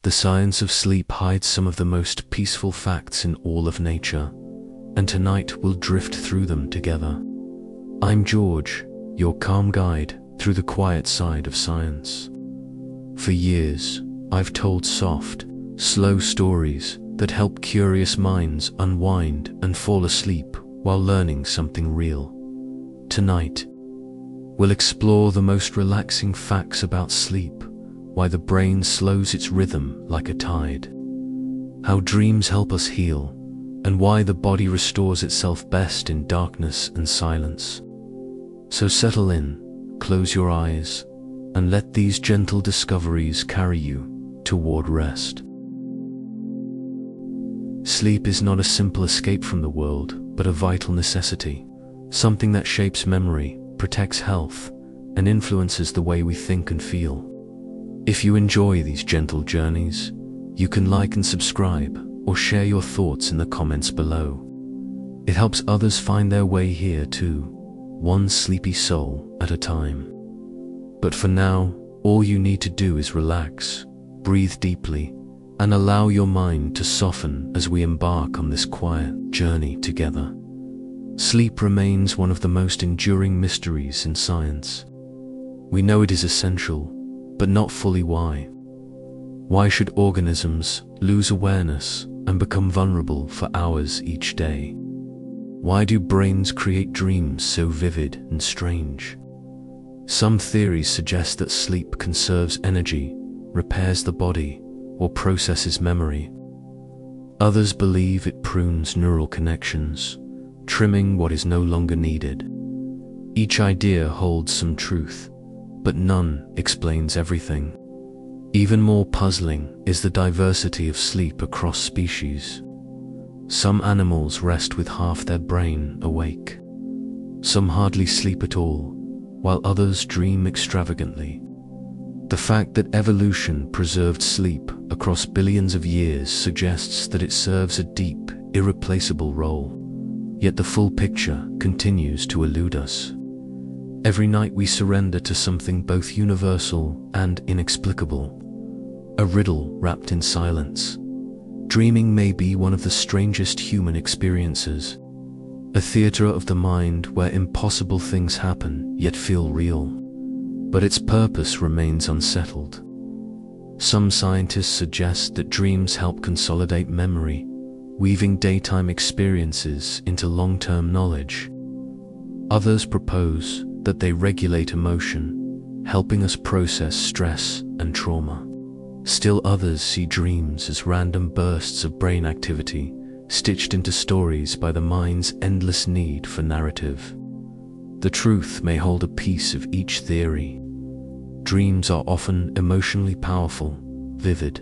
The science of sleep hides some of the most peaceful facts in all of nature, and tonight we'll drift through them together. I'm George, your calm guide through the quiet side of science. For years, I've told soft, slow stories that help curious minds unwind and fall asleep while learning something real. Tonight, we'll explore the most relaxing facts about sleep, why the brain slows its rhythm like a tide, how dreams help us heal, and why the body restores itself best in darkness and silence. So settle in, close your eyes, and let these gentle discoveries carry you toward rest. Sleep is not a simple escape from the world, but a vital necessity, something that shapes memory, protects health, and influences the way we think and feel. If you enjoy these gentle journeys, you can like and subscribe, or share your thoughts in the comments below. It helps others find their way here too, one sleepy soul at a time. But for now, all you need to do is relax, breathe deeply, and allow your mind to soften as we embark on this quiet journey together. Sleep remains one of the most enduring mysteries in science. We know it is essential, but not fully why. Why should organisms lose awareness and become vulnerable for hours each day? Why do brains create dreams so vivid and strange? Some theories suggest that sleep conserves energy, repairs the body, or processes memory. Others believe it prunes neural connections, trimming what is no longer needed. Each idea holds some truth, but none explains everything. Even more puzzling is the diversity of sleep across species. Some animals rest with half their brain awake. Some hardly sleep at all, while others dream extravagantly. The fact that evolution preserved sleep across billions of years suggests that it serves a deep, irreplaceable role. Yet the full picture continues to elude us. Every night we surrender to something both universal and inexplicable, a riddle wrapped in silence. Dreaming may be one of the strangest human experiences, a theater of the mind where impossible things happen yet feel real. But its purpose remains unsettled. Some scientists suggest that dreams help consolidate memory, weaving daytime experiences into long-term knowledge. Others propose that they regulate emotion, helping us process stress and trauma. Still others see dreams as random bursts of brain activity, stitched into stories by the mind's endless need for narrative. The truth may hold a piece of each theory. Dreams are often emotionally powerful, vivid,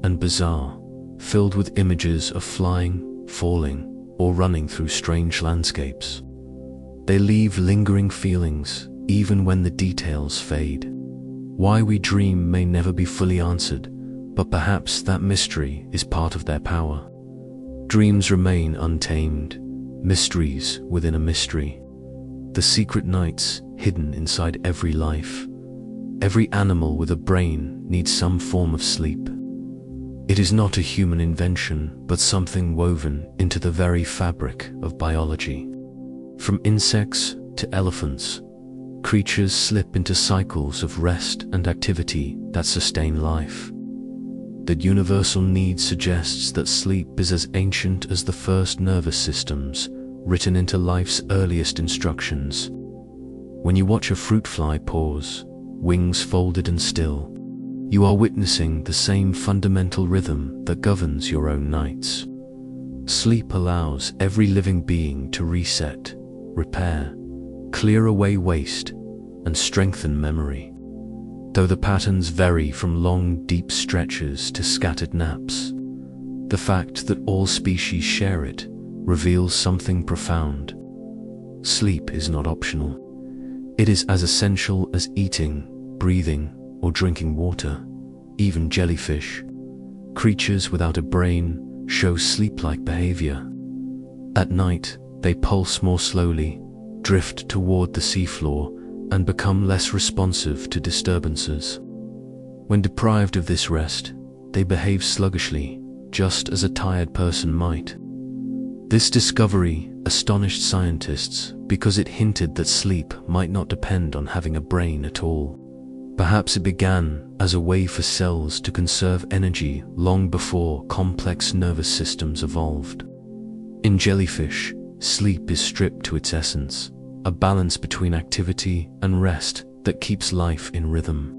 and bizarre, filled with images of flying, falling, or running through strange landscapes. They leave lingering feelings, even when the details fade. Why we dream may never be fully answered, but perhaps that mystery is part of their power. Dreams remain untamed, mysteries within a mystery. The secret nights hidden inside every life. Every animal with a brain needs some form of sleep. It is not a human invention, but something woven into the very fabric of biology. From insects to elephants, creatures slip into cycles of rest and activity that sustain life. That universal need suggests that sleep is as ancient as the first nervous systems, written into life's earliest instructions. When you watch a fruit fly pause, wings folded and still, you are witnessing the same fundamental rhythm that governs your own nights. Sleep allows every living being to reset, repair, clear away waste, and strengthen memory. Though the patterns vary from long, deep stretches to scattered naps, the fact that all species share it reveals something profound. Sleep is not optional. It is as essential as eating, breathing, or drinking water. Even jellyfish, creatures without a brain, show sleep-like behavior. At night, they pulse more slowly, drift toward the seafloor, and become less responsive to disturbances. When deprived of this rest, they behave sluggishly, just as a tired person might. This discovery astonished scientists because it hinted that sleep might not depend on having a brain at all. Perhaps it began as a way for cells to conserve energy long before complex nervous systems evolved. In jellyfish, sleep is stripped to its essence, a balance between activity and rest that keeps life in rhythm.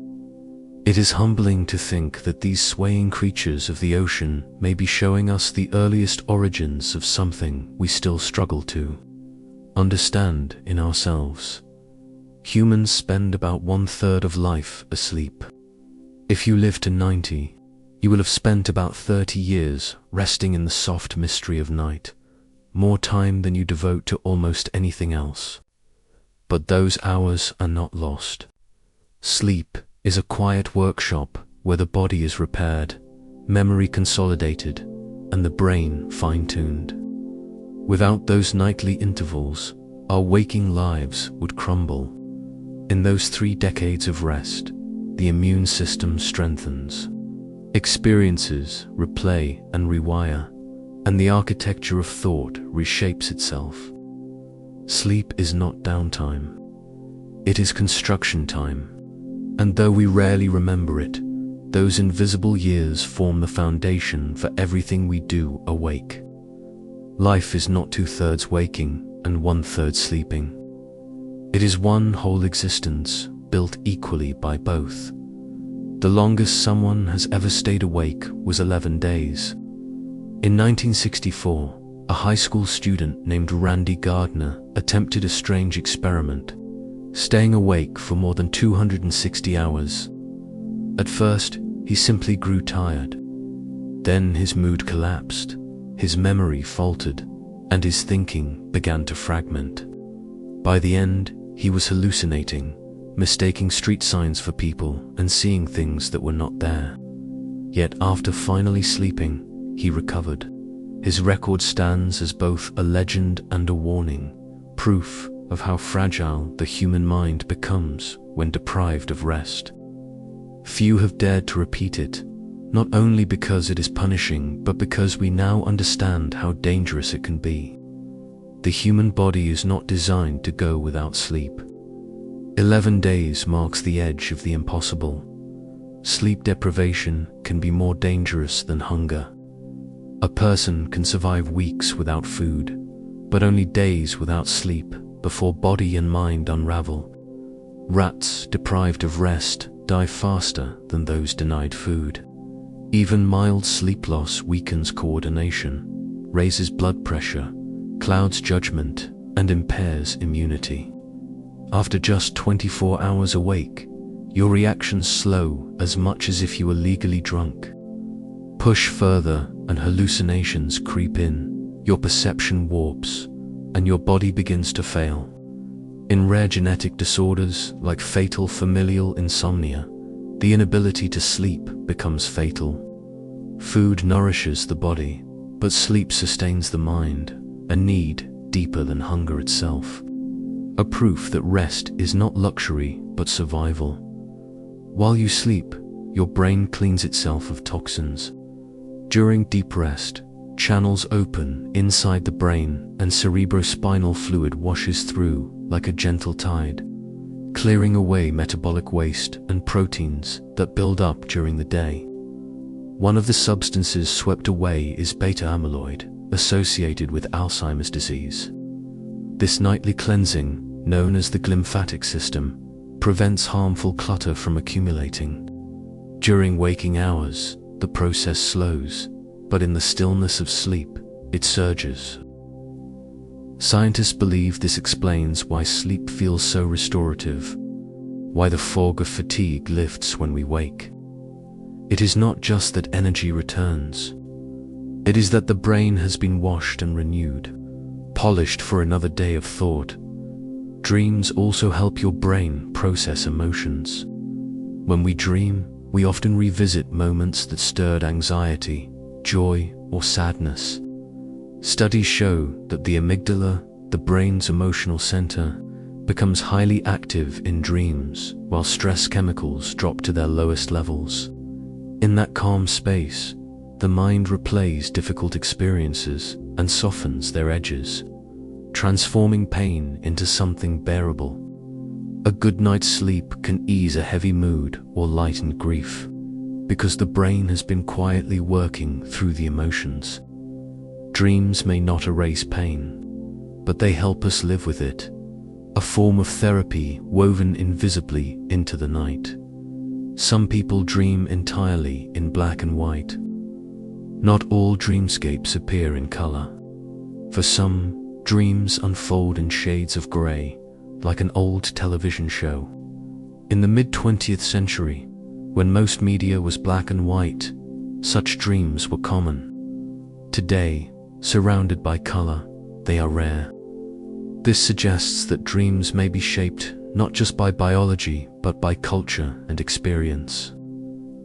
It is humbling to think that these swaying creatures of the ocean may be showing us the earliest origins of something we still struggle to understand in ourselves. Humans spend about 1/3 of life asleep. If you live to 90, you will have spent about 30 years resting in the soft mystery of night, more time than you devote to almost anything else. But those hours are not lost. Sleep is a quiet workshop where the body is repaired, memory consolidated, and the brain fine-tuned. Without those nightly intervals, our waking lives would crumble. In those 3 decades of rest, the immune system strengthens, experiences replay and rewire, and the architecture of thought reshapes itself. Sleep is not downtime. It is construction time. And though we rarely remember it, those invisible years form the foundation for everything we do awake. Life is not 2/3 waking and 1/3 sleeping. It is one whole existence built equally by both. The longest someone has ever stayed awake was 11 days. In 1964, a high school student named Randy Gardner attempted a strange experiment, staying awake for more than 260 hours. At first, he simply grew tired. Then his mood collapsed, his memory faltered, and his thinking began to fragment. By the end, he was hallucinating, mistaking street signs for people and seeing things that were not there. Yet after finally sleeping, he recovered. His record stands as both a legend and a warning, proof of how fragile the human mind becomes when deprived of rest. Few have dared to repeat it, not only because it is punishing, but because we now understand how dangerous it can be. The human body is not designed to go without sleep. 11 days marks the edge of the impossible. Sleep deprivation can be more dangerous than hunger. A person can survive weeks without food, but only days without sleep before body and mind unravel. Rats deprived of rest die faster than those denied food. Even mild sleep loss weakens coordination, raises blood pressure, clouds judgment, and impairs immunity. After just 24 hours awake, your reactions slow as much as if you were legally drunk. Push further and hallucinations creep in, your perception warps, and your body begins to fail. In rare genetic disorders like fatal familial insomnia, the inability to sleep becomes fatal. Food nourishes the body, but sleep sustains the mind, a need deeper than hunger itself. A proof that rest is not luxury but survival. While you sleep, your brain cleans itself of toxins. During deep rest, channels open inside the brain and cerebrospinal fluid washes through like a gentle tide, clearing away metabolic waste and proteins that build up during the day. One of the substances swept away is beta-amyloid, associated with Alzheimer's disease. This nightly cleansing, known as the glymphatic system, prevents harmful clutter from accumulating. During waking hours, the process slows, but in the stillness of sleep, it surges. Scientists believe this explains why sleep feels so restorative, why the fog of fatigue lifts when we wake. It is not just that energy returns. It is that the brain has been washed and renewed, polished for another day of thought. Dreams also help your brain process emotions. When we dream, we often revisit moments that stirred anxiety, joy, or sadness. Studies show that the amygdala, the brain's emotional center, becomes highly active in dreams while stress chemicals drop to their lowest levels. In that calm space, the mind replays difficult experiences and softens their edges, transforming pain into something bearable. A good night's sleep can ease a heavy mood or lighten grief, because the brain has been quietly working through the emotions. Dreams may not erase pain, but they help us live with it, a form of therapy woven invisibly into the night. Some people dream entirely in black and white. Not all dreamscapes appear in color. For some, dreams unfold in shades of gray, like an old television show. In the mid-20th century, when most media was black and white, such dreams were common. Today, surrounded by color, they are rare. This suggests that dreams may be shaped not just by biology, but by culture and experience.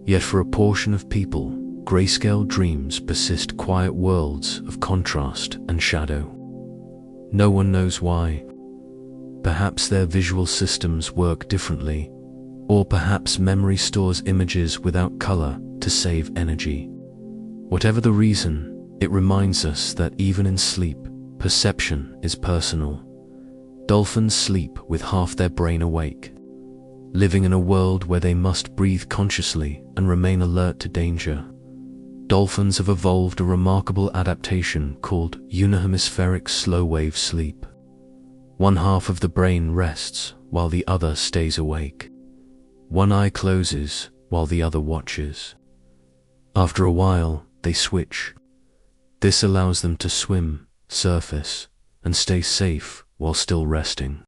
Yet for a portion of people, grayscale dreams persist, quiet worlds of contrast and shadow. No one knows why. Perhaps their visual systems work differently, or perhaps memory stores images without color to save energy. Whatever the reason, it reminds us that even in sleep, perception is personal. Dolphins sleep with half their brain awake, living in a world where they must breathe consciously and remain alert to danger. Dolphins have evolved a remarkable adaptation called unihemispheric slow-wave sleep. One half of the brain rests while the other stays awake. One eye closes while the other watches. After a while, they switch. This allows them to swim, surface, and stay safe while still resting.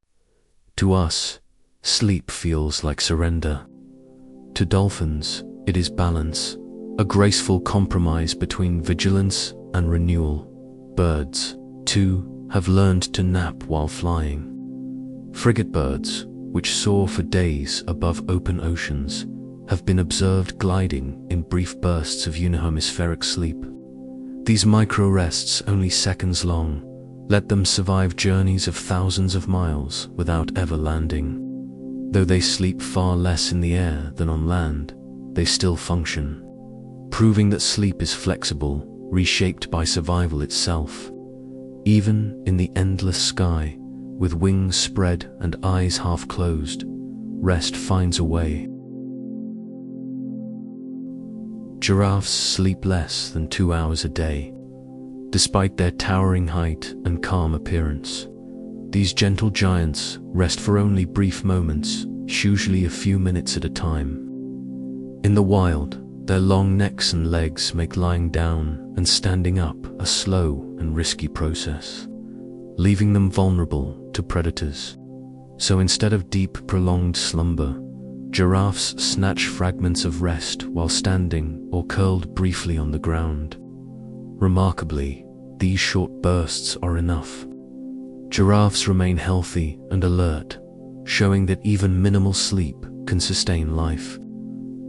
To us, sleep feels like surrender. To dolphins, it is balance, a graceful compromise between vigilance and renewal. Birds, too, have learned to nap while flying. Frigate birds, which soar for days above open oceans, have been observed gliding in brief bursts of unihemispheric sleep. These micro-rests, only seconds long, let them survive journeys of thousands of miles without ever landing. Though they sleep far less in the air than on land, they still function, proving that sleep is flexible, reshaped by survival itself. Even in the endless sky, with wings spread and eyes half closed, rest finds a way. Giraffes sleep less than 2 hours a day. Despite their towering height and calm appearance, these gentle giants rest for only brief moments, usually a few minutes at a time. In the wild, their long necks and legs make lying down and standing up a slow and risky process, leaving them vulnerable to predators. So instead of deep, prolonged slumber, giraffes snatch fragments of rest while standing or curled briefly on the ground. Remarkably, these short bursts are enough. Giraffes remain healthy and alert, showing that even minimal sleep can sustain life.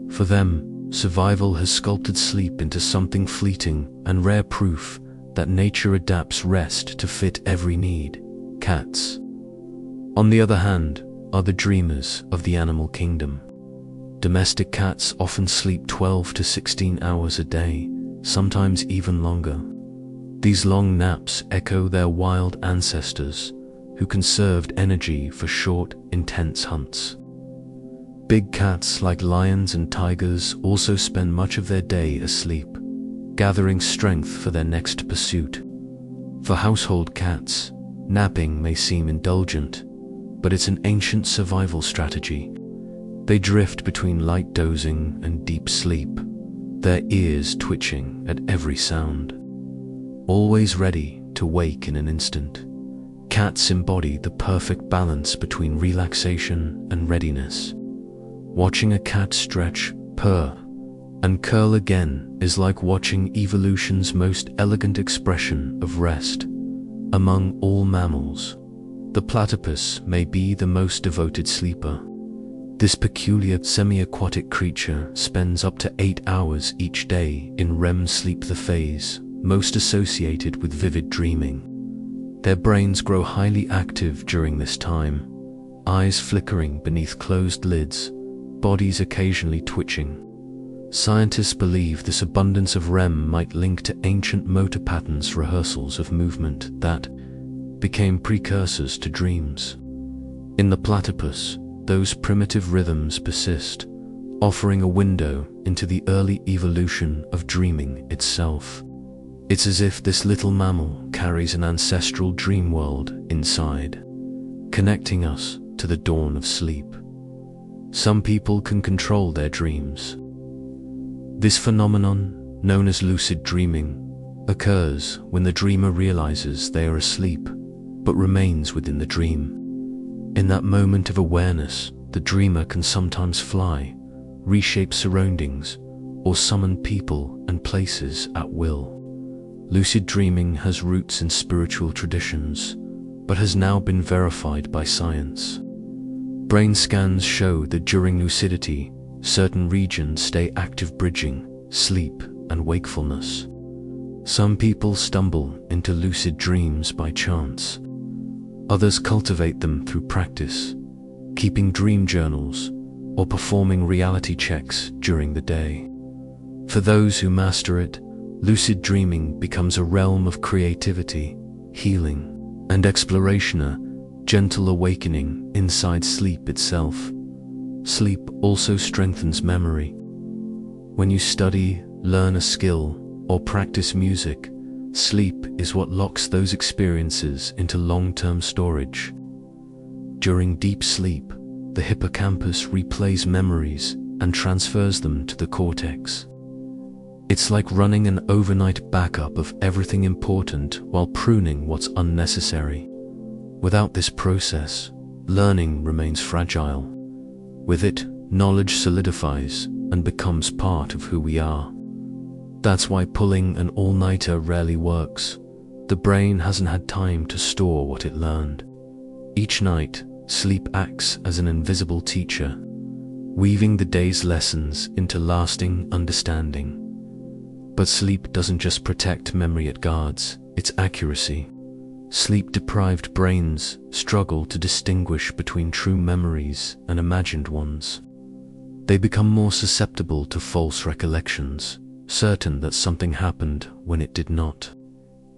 For them, survival has sculpted sleep into something fleeting and rare, proof that nature adapts rest to fit every need. Cats, on the other hand, are the dreamers of the animal kingdom. Domestic cats often sleep 12 to 16 hours a day, sometimes even longer. These long naps echo their wild ancestors, who conserved energy for short, intense hunts. Big cats like lions and tigers also spend much of their day asleep, gathering strength for their next pursuit. For household cats, napping may seem indulgent, but it's an ancient survival strategy. They drift between light dozing and deep sleep, their ears twitching at every sound. Always ready to wake in an instant, cats embody the perfect balance between relaxation and readiness. Watching a cat stretch, purr, and curl again is like watching evolution's most elegant expression of rest. Among all mammals, the platypus may be the most devoted sleeper. This peculiar semi-aquatic creature spends up to 8 hours each day in REM sleep, the phase most associated with vivid dreaming. Their brains grow highly active during this time, eyes flickering beneath closed lids, bodies occasionally twitching. Scientists believe this abundance of REM might link to ancient motor patterns, rehearsals of movement that became precursors to dreams. In the platypus, those primitive rhythms persist, offering a window into the early evolution of dreaming itself. It's as if this little mammal carries an ancestral dream world inside, connecting us to the dawn of sleep. Some people can control their dreams. This phenomenon, known as lucid dreaming, occurs when the dreamer realizes they are asleep, but remains within the dream. In that moment of awareness, the dreamer can sometimes fly, reshape surroundings, or summon people and places at will. Lucid dreaming has roots in spiritual traditions, but has now been verified by science. Brain scans show that during lucidity, certain regions stay active, bridging sleep and wakefulness. Some people stumble into lucid dreams by chance. Others cultivate them through practice, keeping dream journals or performing reality checks during the day. For those who master it, lucid dreaming becomes a realm of creativity, healing, and exploration, a gentle awakening inside sleep itself. Sleep also strengthens memory. When you study, learn a skill, or practice music, sleep is what locks those experiences into long-term storage. During deep sleep, the hippocampus replays memories and transfers them to the cortex. It's like running an overnight backup of everything important while pruning what's unnecessary. Without this process, learning remains fragile. With it, knowledge solidifies and becomes part of who we are. That's why pulling an all-nighter rarely works. The brain hasn't had time to store what it learned. Each night, sleep acts as an invisible teacher, weaving the day's lessons into lasting understanding. But sleep doesn't just protect memory, it guards its accuracy. Sleep-deprived brains struggle to distinguish between true memories and imagined ones. They become more susceptible to false recollections, certain that something happened when it did not.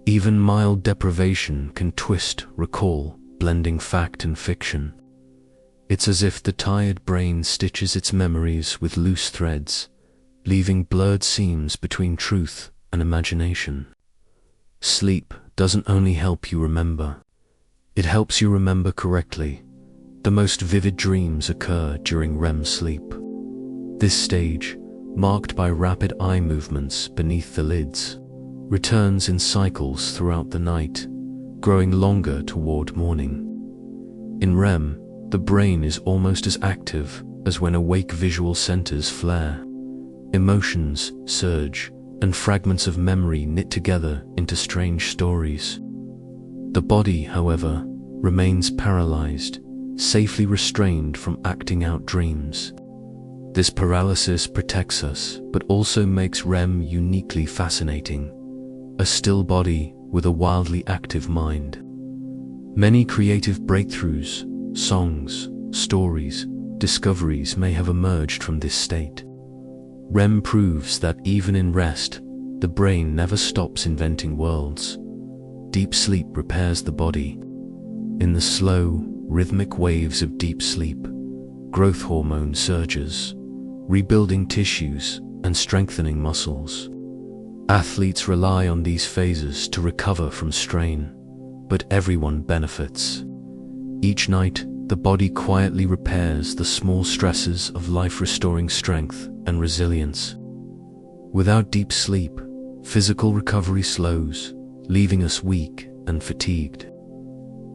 Even mild deprivation can twist recall, blending fact and fiction. It's as if the tired brain stitches its memories with loose threads, leaving blurred seams between truth and imagination. Sleep doesn't only help you remember, it helps you remember correctly. The most vivid dreams occur during REM sleep. This stage, marked by rapid eye movements beneath the lids, returns in cycles throughout the night, growing longer toward morning. In REM, the brain is almost as active as when awake. Visual centers flare, emotions surge, and fragments of memory knit together into strange stories. The body, however, remains paralyzed, safely restrained from acting out dreams. This paralysis protects us, but also makes REM uniquely fascinating. A still body with a wildly active mind. Many creative breakthroughs, songs, stories, discoveries may have emerged from this state. REM proves that even in rest, the brain never stops inventing worlds. Deep sleep repairs the body. In the slow, rhythmic waves of deep sleep, growth hormone surges, rebuilding tissues and strengthening muscles. Athletes rely on these phases to recover from strain, but everyone benefits. Each night, the body quietly repairs the small stresses of life, restoring strength and resilience. Without deep sleep, physical recovery slows, leaving us weak and fatigued.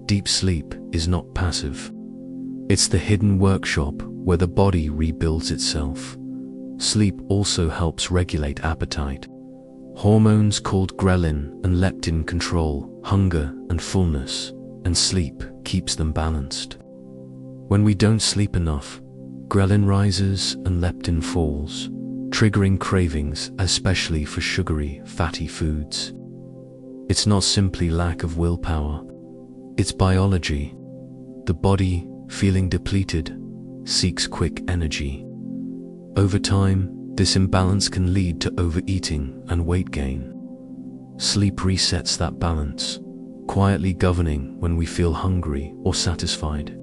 Deep sleep is not passive. It's the hidden workshop where the body rebuilds itself. Sleep also helps regulate appetite. Hormones called ghrelin and leptin control hunger and fullness, and sleep keeps them balanced. When we don't sleep enough, ghrelin rises and leptin falls, triggering cravings, especially for sugary, fatty foods. It's not simply lack of willpower, it's biology. The body, feeling depleted, seeks quick energy. Over time, This imbalance can lead to overeating and weight gain. Sleep resets that balance, quietly governing when we feel hungry or satisfied.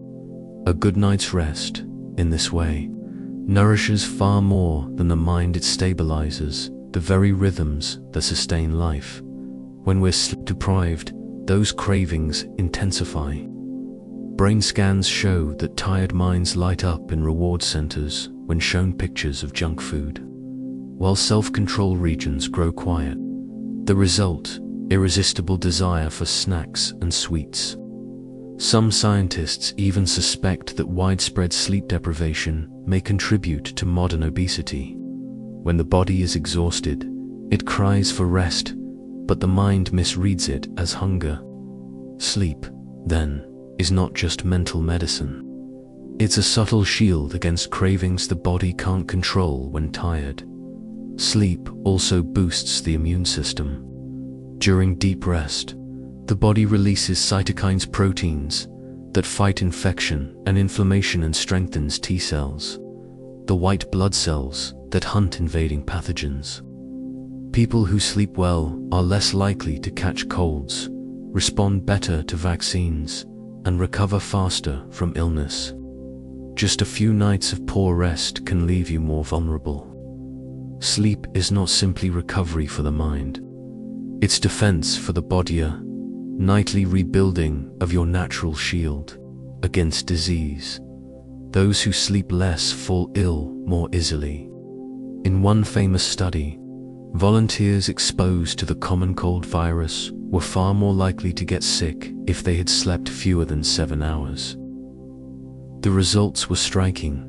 A good night's rest, in this way, nourishes far more than the mind. It stabilizes the very rhythms that sustain life. When we're sleep deprived, those cravings intensify. Brain scans show that tired minds light up in reward centers when shown pictures of junk food, while self-control regions grow quiet. The result, irresistible desire for snacks and sweets. Some scientists even suspect that widespread sleep deprivation may contribute to modern obesity. When the body is exhausted, it cries for rest, but the mind misreads it as hunger. Sleep, then, is not just mental medicine. It's a subtle shield against cravings the body can't control when tired. Sleep also boosts the immune system. During deep rest, the body releases cytokines, proteins that fight infection and inflammation, and strengthens T cells, the white blood cells that hunt invading pathogens. People who sleep well are less likely to catch colds, respond better to vaccines, and recover faster from illness. Just a few nights of poor rest can leave you more vulnerable. Sleep is not simply recovery for the mind. It's defense for the body, a nightly rebuilding of your natural shield against disease. Those who sleep less fall ill more easily. In one famous study, volunteers exposed to the common cold virus were far more likely to get sick if they had slept fewer than 7 hours. The results were striking.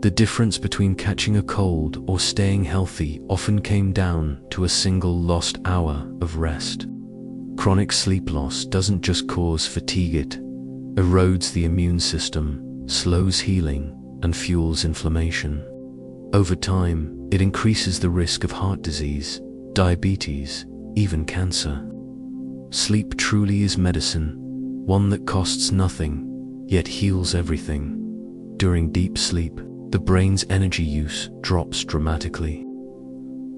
The difference between catching a cold or staying healthy often came down to a single lost hour of rest. Chronic sleep loss doesn't just cause fatigue, it erodes the immune system, slows healing, and fuels inflammation. Over time, it increases the risk of heart disease, diabetes, even cancer. Sleep truly is medicine, one that costs nothing, yet heals everything. During deep sleep, the brain's energy use drops dramatically.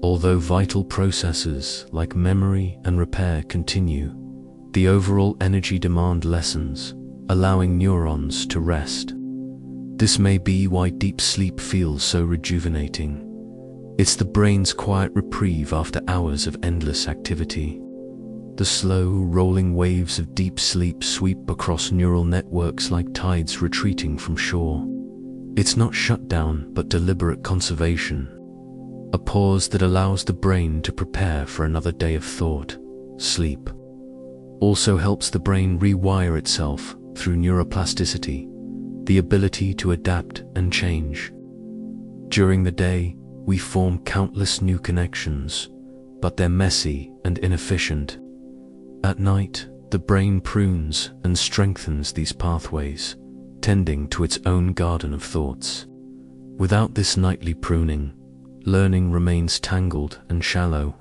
Although vital processes like memory and repair continue, the overall energy demand lessens, allowing neurons to rest. This may be why deep sleep feels so rejuvenating. It's the brain's quiet reprieve after hours of endless activity. The slow, rolling waves of deep sleep sweep across neural networks like tides retreating from shore. It's not shutdown, but deliberate conservation. A pause that allows the brain to prepare for another day of thought. Sleep also helps the brain rewire itself through neuroplasticity, the ability to adapt and change. During the day, we form countless new connections, but they're messy and inefficient. At night, the brain prunes and strengthens these pathways, tending to its own garden of thoughts. Without this nightly pruning, learning remains tangled and shallow.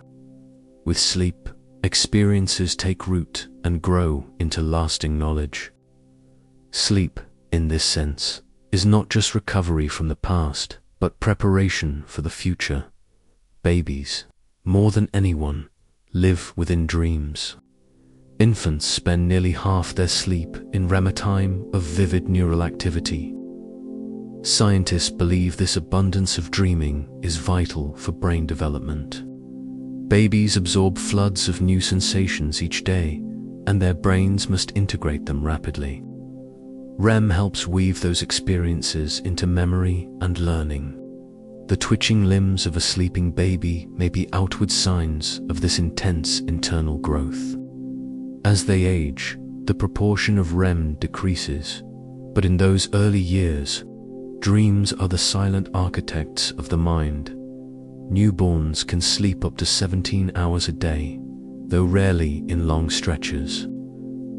With sleep, experiences take root and grow into lasting knowledge. Sleep, in this sense, is not just recovery from the past, but preparation for the future. Babies, more than anyone, live within dreams. Infants spend nearly half their sleep in REM, a time of vivid neural activity. Scientists believe this abundance of dreaming is vital for brain development. Babies absorb floods of new sensations each day, and their brains must integrate them rapidly. REM helps weave those experiences into memory and learning. The twitching limbs of a sleeping baby may be outward signs of this intense internal growth. As they age, the proportion of REM decreases, but in those early years, dreams are the silent architects of the mind. Newborns can sleep up to 17 hours a day, though rarely in long stretches.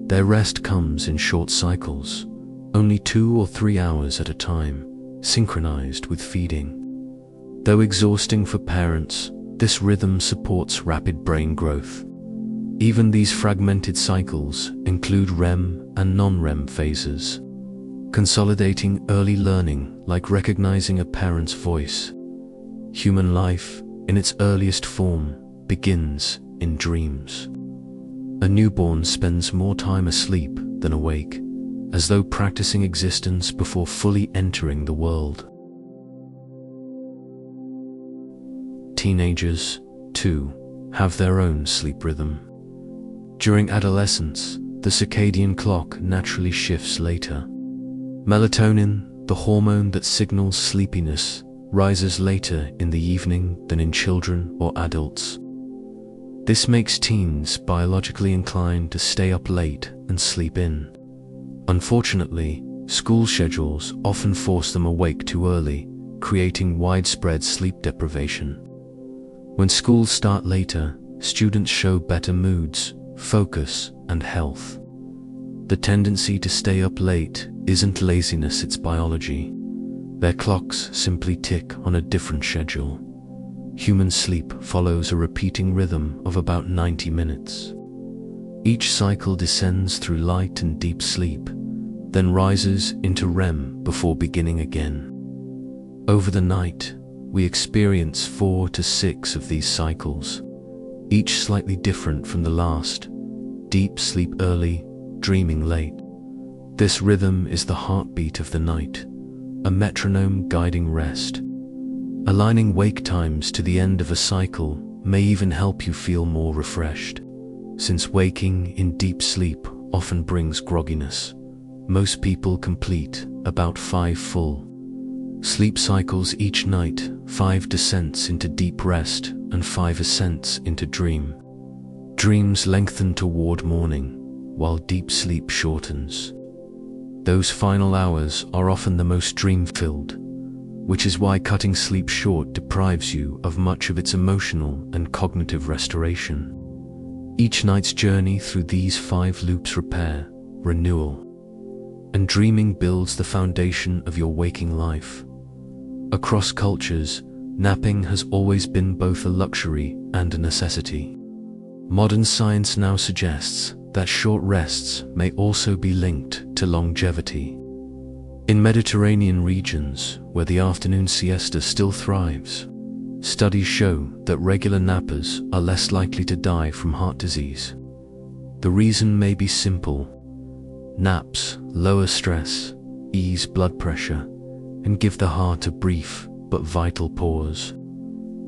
Their rest comes in short cycles, only 2 or 3 hours at a time, synchronized with feeding. Though exhausting for parents, this rhythm supports rapid brain growth. Even these fragmented cycles include REM and non-REM phases, consolidating early learning like recognizing a parent's voice. Human life, in its earliest form, begins in dreams. A newborn spends more time asleep than awake, as though practicing existence before fully entering the world. Teenagers, too, have their own sleep rhythm. During adolescence, the circadian clock naturally shifts later. Melatonin, the hormone that signals sleepiness, rises later in the evening than in children or adults. This makes teens biologically inclined to stay up late and sleep in. Unfortunately, school schedules often force them awake too early, creating widespread sleep deprivation. When schools start later, students show better moods, focus, and health. The tendency to stay up late isn't laziness, it's biology. Their clocks simply tick on a different schedule. Human sleep follows a repeating rhythm of about 90 minutes. Each cycle descends through light and deep sleep, then rises into REM before beginning again. Over the night, we experience 4 to 6 of these cycles, each slightly different from the last. Deep sleep early, dreaming late. This rhythm is the heartbeat of the night, a metronome guiding rest. Aligning wake times to the end of a cycle may even help you feel more refreshed. Since waking in deep sleep often brings grogginess, most people complete about 5 full sleep cycles each night, 5 descents into deep rest and 5 ascents into dream. Dreams lengthen toward morning, while deep sleep shortens. Those final hours are often the most dream-filled, which is why cutting sleep short deprives you of much of its emotional and cognitive restoration. Each night's journey through these 5 loops repair, renewal, and dreaming builds the foundation of your waking life. Across cultures, napping has always been both a luxury and a necessity. Modern science now suggests that short rests may also be linked to longevity. In Mediterranean regions, where the afternoon siesta still thrives, studies show that regular nappers are less likely to die from heart disease. The reason may be simple. Naps lower stress, ease blood pressure, and give the heart a brief but vital pause.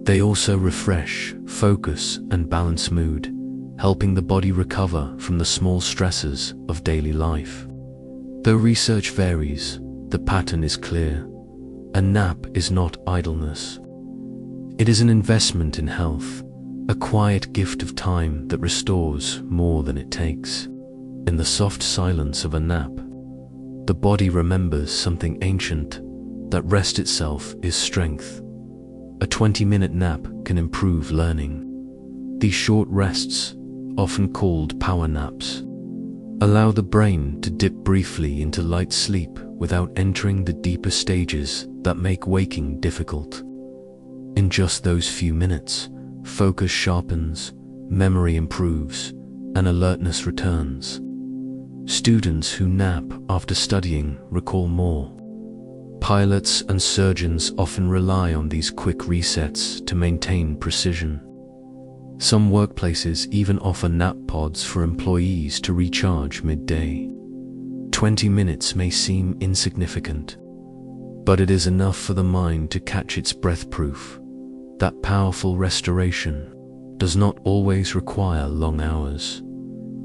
They also refresh, focus, and balance mood, helping the body recover from the small stresses of daily life. Though research varies, the pattern is clear. A nap is not idleness. It is an investment in health, a quiet gift of time that restores more than it takes. In the soft silence of a nap, the body remembers something ancient, that rest itself is strength. A 20-minute nap can improve learning. These short rests, often called power naps, allow the brain to dip briefly into light sleep without entering the deeper stages that make waking difficult. In just those few minutes, focus sharpens, memory improves, and alertness returns. Students who nap after studying recall more. Pilots and surgeons often rely on these quick resets to maintain precision. Some workplaces even offer nap pods for employees to recharge midday. 20 minutes may seem insignificant, but it is enough for the mind to catch its breath. Proof that powerful restoration does not always require long hours,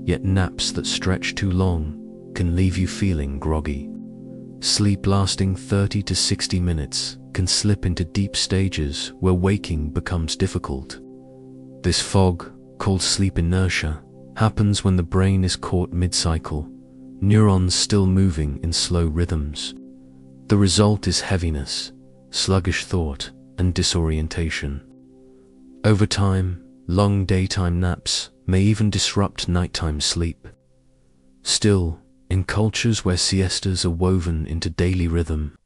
yet naps that stretch too long can leave you feeling groggy. Sleep lasting 30 to 60 minutes can slip into deep stages where waking becomes difficult. This fog, called sleep inertia, happens when the brain is caught mid-cycle, neurons still moving in slow rhythms. The result is heaviness, sluggish thought, and disorientation. Over time, long daytime naps may even disrupt nighttime sleep. Still, in cultures where siestas are woven into daily rhythm,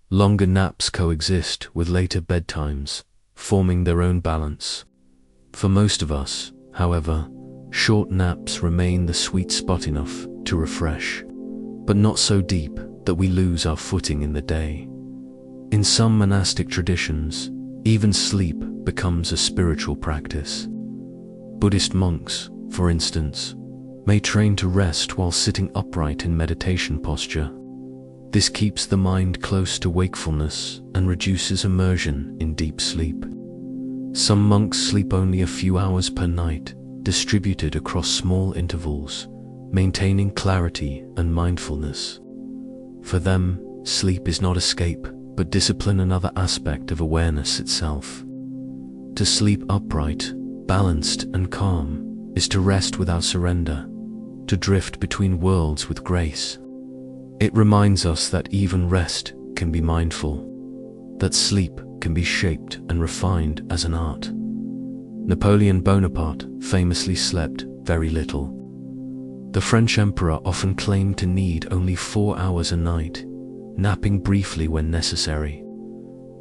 longer naps coexist with later bedtimes, forming their own balance. For most of us, however, short naps remain the sweet spot, enough to refresh, but not so deep that we lose our footing in the day. In some monastic traditions, Even sleep becomes a spiritual practice. Buddhist monks, for instance, may train to rest while sitting upright in meditation posture. This keeps the mind close to wakefulness and reduces immersion in deep sleep. Some monks sleep only a few hours per night, distributed across small intervals, maintaining clarity and mindfulness. For them, sleep is not escape, but discipline, another aspect of awareness itself. To sleep upright, balanced and calm is to rest without surrender, to drift between worlds with grace. It reminds us that even rest can be mindful, that sleep can be shaped and refined as an art. Napoleon Bonaparte famously slept very little. The French emperor often claimed to need only 4 hours a night, napping briefly when necessary.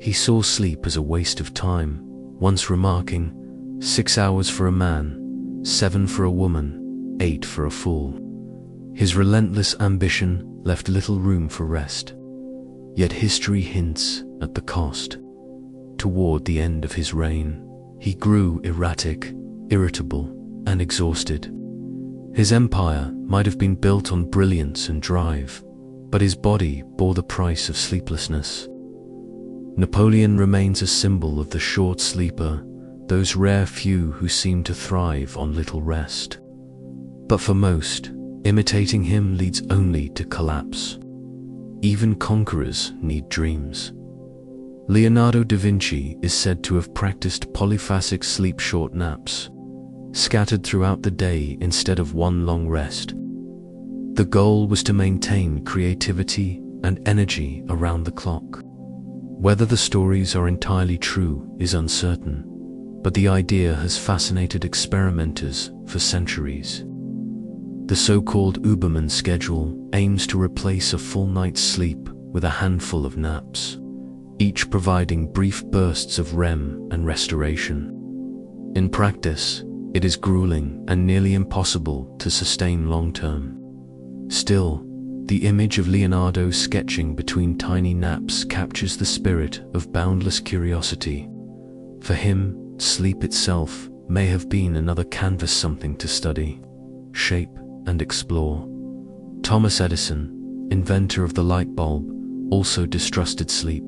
He saw sleep as a waste of time, once remarking, 6 hours for a man, 7 for a woman, 8 for a fool. His relentless ambition left little room for rest. Yet history hints at the cost. Toward the end of his reign, he grew erratic, irritable, and exhausted. His empire might have been built on brilliance and drive, but his body bore the price of sleeplessness. Napoleon remains a symbol of the short sleeper, those rare few who seem to thrive on little rest. But for most, imitating him leads only to collapse. Even conquerors need dreams. Leonardo da Vinci is said to have practiced polyphasic sleep, short naps, scattered throughout the day instead of one long rest. The goal was to maintain creativity and energy around the clock. Whether the stories are entirely true is uncertain, but the idea has fascinated experimenters for centuries. The so-called Uberman schedule aims to replace a full night's sleep with a handful of naps, each providing brief bursts of REM and restoration. In practice, it is grueling and nearly impossible to sustain long-term. Still, the image of Leonardo sketching between tiny naps captures the spirit of boundless curiosity. For him, sleep itself may have been another canvas, something to study, shape, and explore. Thomas Edison, inventor of the light bulb, also distrusted sleep.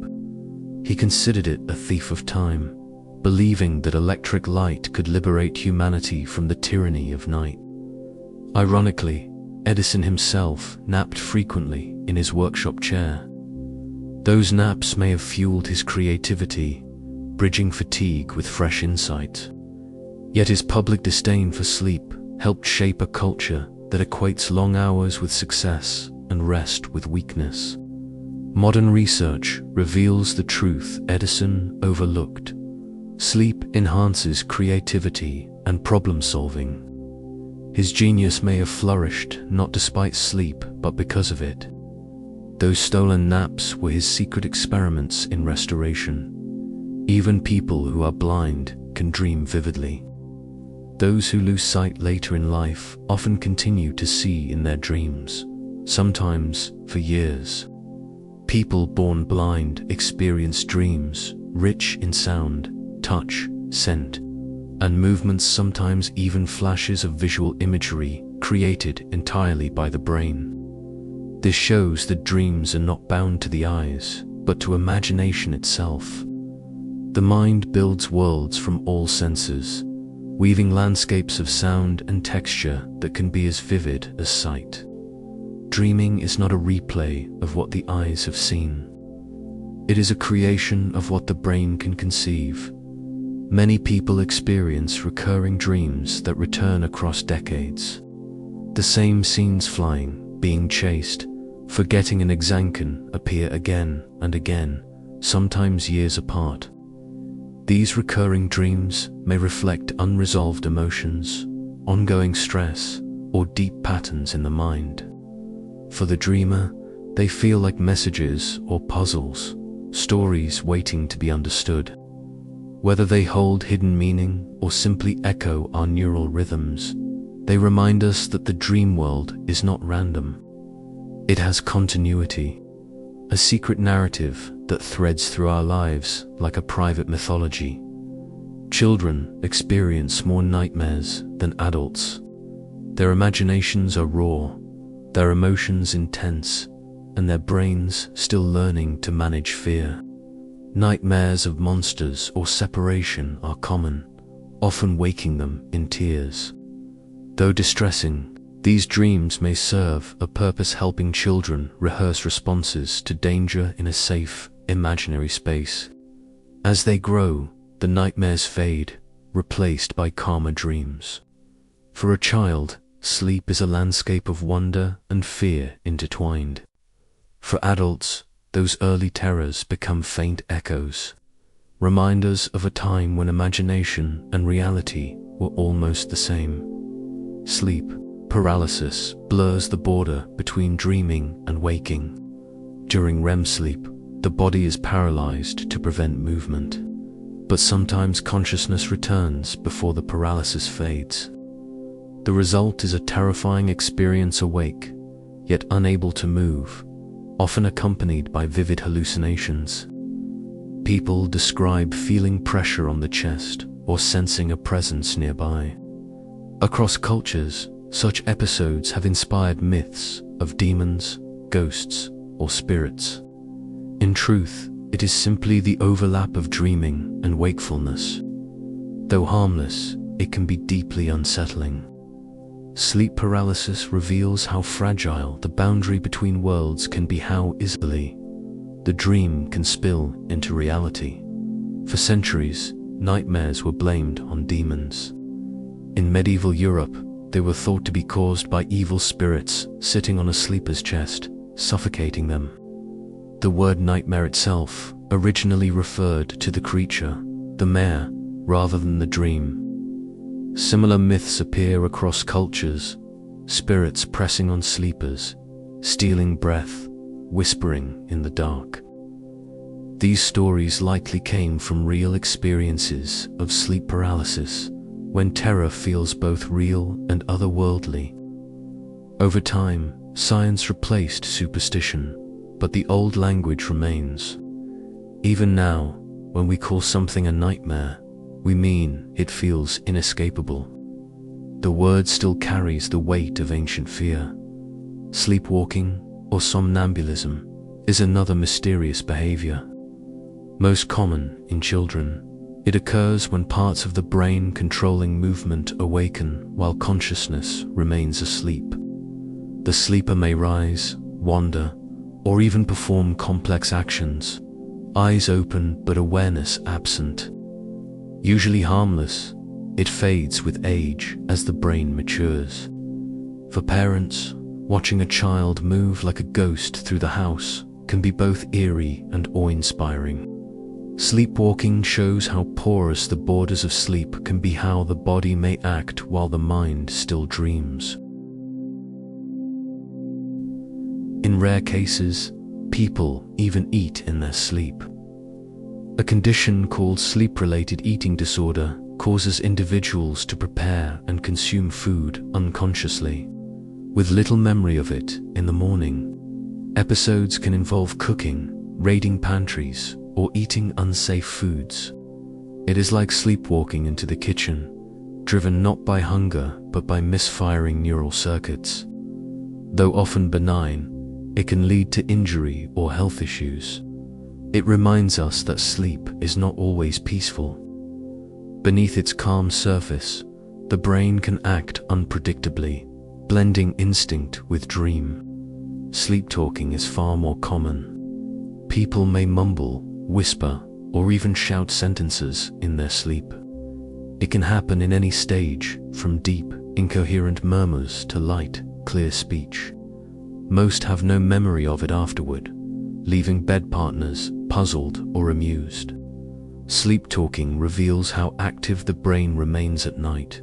He considered it a thief of time, believing that electric light could liberate humanity from the tyranny of night. Ironically, Edison himself napped frequently in his workshop chair. Those naps may have fueled his creativity, bridging fatigue with fresh insight. Yet his public disdain for sleep helped shape a culture that equates long hours with success and rest with weakness. Modern research reveals the truth Edison overlooked. Sleep enhances creativity and problem-solving. His genius may have flourished not despite sleep, but because of it. Those stolen naps were his secret experiments in restoration. Even people who are blind can dream vividly. Those who lose sight later in life often continue to see in their dreams, sometimes for years. People born blind experience dreams rich in sound, touch, scent, and movements, sometimes even flashes of visual imagery created entirely by the brain. This shows that dreams are not bound to the eyes, but to imagination itself. The mind builds worlds from all senses, weaving landscapes of sound and texture that can be as vivid as sight. Dreaming is not a replay of what the eyes have seen. It is a creation of what the brain can conceive. Many people experience recurring dreams that return across decades. The same scenes, flying, being chased, forgetting an exam, can appear again and again, sometimes years apart. These recurring dreams may reflect unresolved emotions, ongoing stress, or deep patterns in the mind. For the dreamer, they feel like messages or puzzles, stories waiting to be understood. Whether they hold hidden meaning or simply echo our neural rhythms, they remind us that the dream world is not random. It has continuity, a secret narrative that threads through our lives like a private mythology. Children experience more nightmares than adults. Their imaginations are raw, their emotions intense, and their brains still learning to manage fear. Nightmares of monsters or separation are common, often waking them in tears. Though distressing, these dreams may serve a purpose, helping children rehearse responses to danger in a safe, imaginary space. As they grow, the nightmares fade, replaced by calmer dreams. For a child, sleep is a landscape of wonder and fear intertwined. For adults, those early terrors become faint echoes, reminders of a time when imagination and reality were almost the same. Sleep paralysis blurs the border between dreaming and waking. During REM sleep, the body is paralyzed to prevent movement, but sometimes consciousness returns before the paralysis fades. The result is a terrifying experience awake, yet unable to move, often accompanied by vivid hallucinations. People describe feeling pressure on the chest or sensing a presence nearby. Across cultures, such episodes have inspired myths of demons, ghosts, or spirits. In truth, it is simply the overlap of dreaming and wakefulness. Though harmless, it can be deeply unsettling. Sleep paralysis reveals how fragile the boundary between worlds can be, how easily the dream can spill into reality. For centuries, nightmares were blamed on demons. In medieval Europe, they were thought to be caused by evil spirits sitting on a sleeper's chest, suffocating them. The word nightmare itself originally referred to the creature, the mare, rather than the dream. Similar myths appear across cultures, spirits pressing on sleepers, stealing breath, whispering in the dark. These stories likely came from real experiences of sleep paralysis, when terror feels both real and otherworldly. Over time, science replaced superstition, but the old language remains. Even now, when we call something a nightmare, we mean it feels inescapable. The word still carries the weight of ancient fear. Sleepwalking, or somnambulism, is another mysterious behavior. Most common in children, it occurs when parts of the brain controlling movement awaken while consciousness remains asleep. The sleeper may rise, wander, or even perform complex actions, eyes open but awareness absent. Usually harmless, it fades with age as the brain matures. For parents, watching a child move like a ghost through the house can be both eerie and awe-inspiring. Sleepwalking shows how porous the borders of sleep can be, how the body may act while the mind still dreams. In rare cases, people even eat in their sleep. A condition called sleep-related eating disorder causes individuals to prepare and consume food unconsciously, with little memory of it in the morning. Episodes can involve cooking, raiding pantries, or eating unsafe foods. It is like sleepwalking into the kitchen, driven not by hunger but by misfiring neural circuits. Though often benign, it can lead to injury or health issues. It reminds us that sleep is not always peaceful. Beneath its calm surface, the brain can act unpredictably, blending instinct with dream. Sleep talking is far more common. People may mumble, whisper, or even shout sentences in their sleep. It can happen in any stage, from deep, incoherent murmurs to light, clear speech. Most have no memory of it afterward, leaving bed partners puzzled or amused. Sleep talking reveals how active the brain remains at night.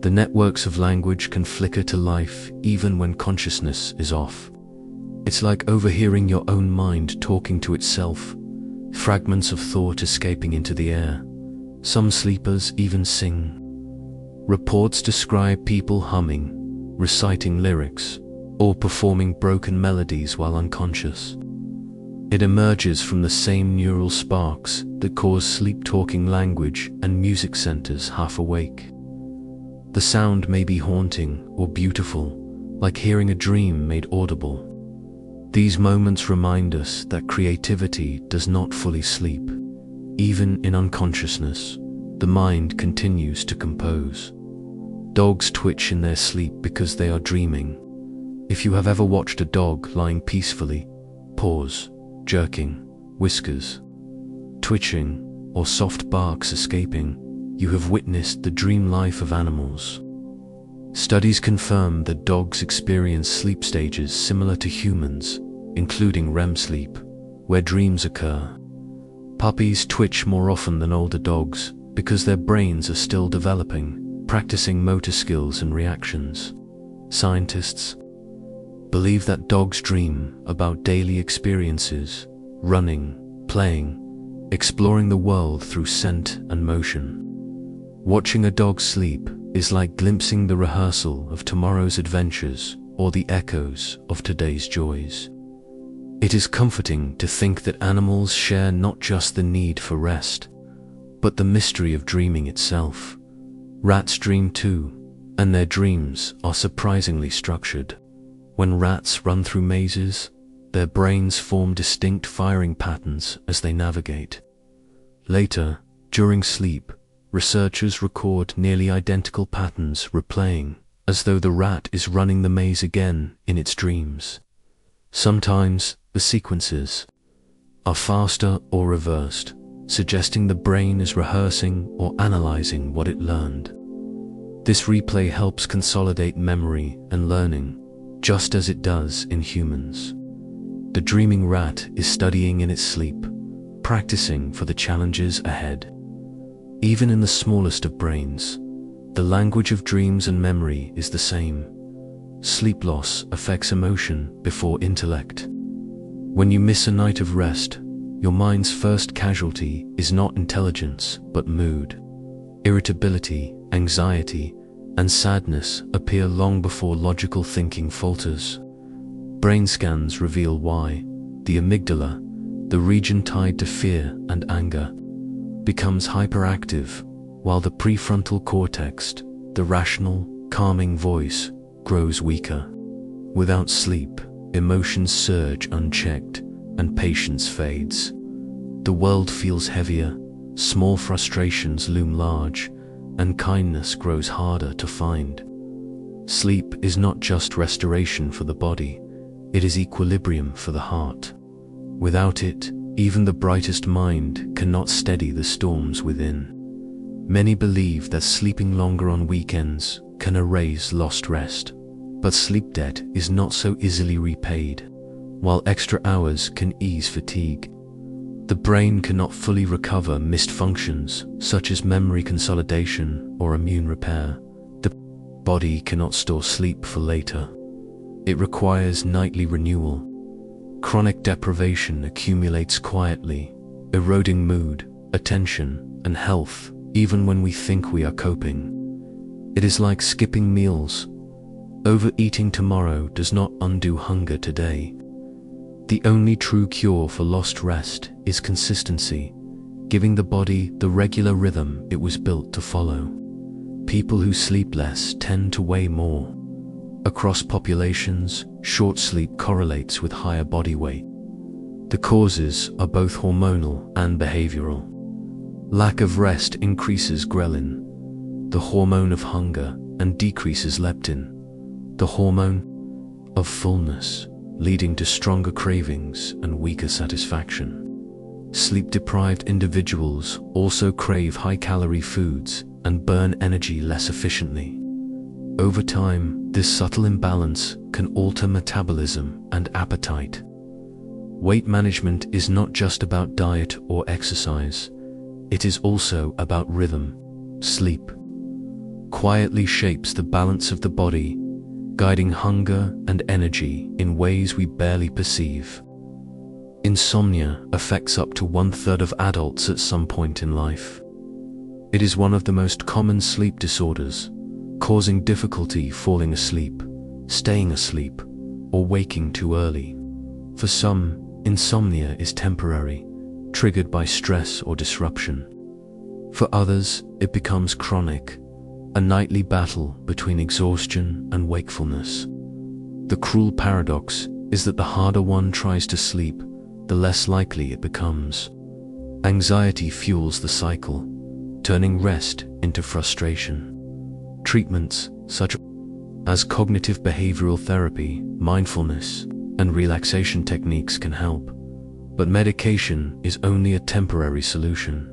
The networks of language can flicker to life even when consciousness is off. It's like overhearing your own mind talking to itself, fragments of thought escaping into the air. Some sleepers even sing. Reports describe people humming, reciting lyrics, or performing broken melodies while unconscious. It emerges from the same neural sparks that cause sleep-talking language and music centers half awake. The sound may be haunting or beautiful, like hearing a dream made audible. These moments remind us that creativity does not fully sleep. Even in unconsciousness, the mind continues to compose. Dogs twitch in their sleep because they are dreaming. If you have ever watched a dog lying peacefully, paws, jerking, whiskers, twitching, or soft barks escaping, you have witnessed the dream life of animals. Studies confirm that dogs experience sleep stages similar to humans, including REM sleep, where dreams occur. Puppies twitch more often than older dogs because their brains are still developing, practicing motor skills and reactions. Scientists believe that dogs dream about daily experiences, running, playing, exploring the world through scent and motion. Watching a dog sleep is like glimpsing the rehearsal of tomorrow's adventures or the echoes of today's joys. It is comforting to think that animals share not just the need for rest, but the mystery of dreaming itself. Rats dream too, and their dreams are surprisingly structured. When rats run through mazes, their brains form distinct firing patterns as they navigate. Later, during sleep, researchers record nearly identical patterns replaying, as though the rat is running the maze again in its dreams. Sometimes, the sequences are faster or reversed, suggesting the brain is rehearsing or analyzing what it learned. This replay helps consolidate memory and learning, just as it does in humans. The dreaming rat is studying in its sleep, practicing for the challenges ahead. Even in the smallest of brains, the language of dreams and memory is the same. Sleep loss affects emotion before intellect. When you miss a night of rest, your mind's first casualty is not intelligence, but mood. Irritability, anxiety, and sadness appear long before logical thinking falters. Brain scans reveal why. The amygdala, the region tied to fear and anger, becomes hyperactive, while the prefrontal cortex, the rational, calming voice, grows weaker. Without sleep, emotions surge unchecked, and patience fades. The world feels heavier, small frustrations loom large, and kindness grows harder to find. Sleep is not just restoration for the body, it is equilibrium for the heart. Without it, even the brightest mind cannot steady the storms within. Many believe that sleeping longer on weekends can erase lost rest, but sleep debt is not so easily repaid. While extra hours can ease fatigue, the brain cannot fully recover missed functions such as memory consolidation or immune repair. The body cannot store sleep for later. It requires nightly renewal. Chronic deprivation accumulates quietly, eroding mood, attention, and health even when we think we are coping. It is like skipping meals. Overeating tomorrow does not undo hunger today. The only true cure for lost rest is consistency, giving the body the regular rhythm it was built to follow. People who sleep less tend to weigh more. Across populations, short sleep correlates with higher body weight. The causes are both hormonal and behavioral. Lack of rest increases ghrelin, the hormone of hunger, and decreases leptin, the hormone of fullness, leading to stronger cravings and weaker satisfaction. Sleep-deprived individuals also crave high-calorie foods and burn energy less efficiently. Over time, this subtle imbalance can alter metabolism and appetite. Weight management is not just about diet or exercise, it is also about rhythm. Sleep quietly shapes the balance of the body, guiding hunger and energy in ways we barely perceive. Insomnia affects up to 1/3 of adults at some point in life. It is one of the most common sleep disorders, causing difficulty falling asleep, staying asleep, or waking too early. For some, insomnia is temporary, triggered by stress or disruption. For others, it becomes chronic, a nightly battle between exhaustion and wakefulness. The cruel paradox is that the harder one tries to sleep, the less likely it becomes. Anxiety fuels the cycle, turning rest into frustration. Treatments such as cognitive behavioral therapy, mindfulness, and relaxation techniques can help, but medication is only a temporary solution.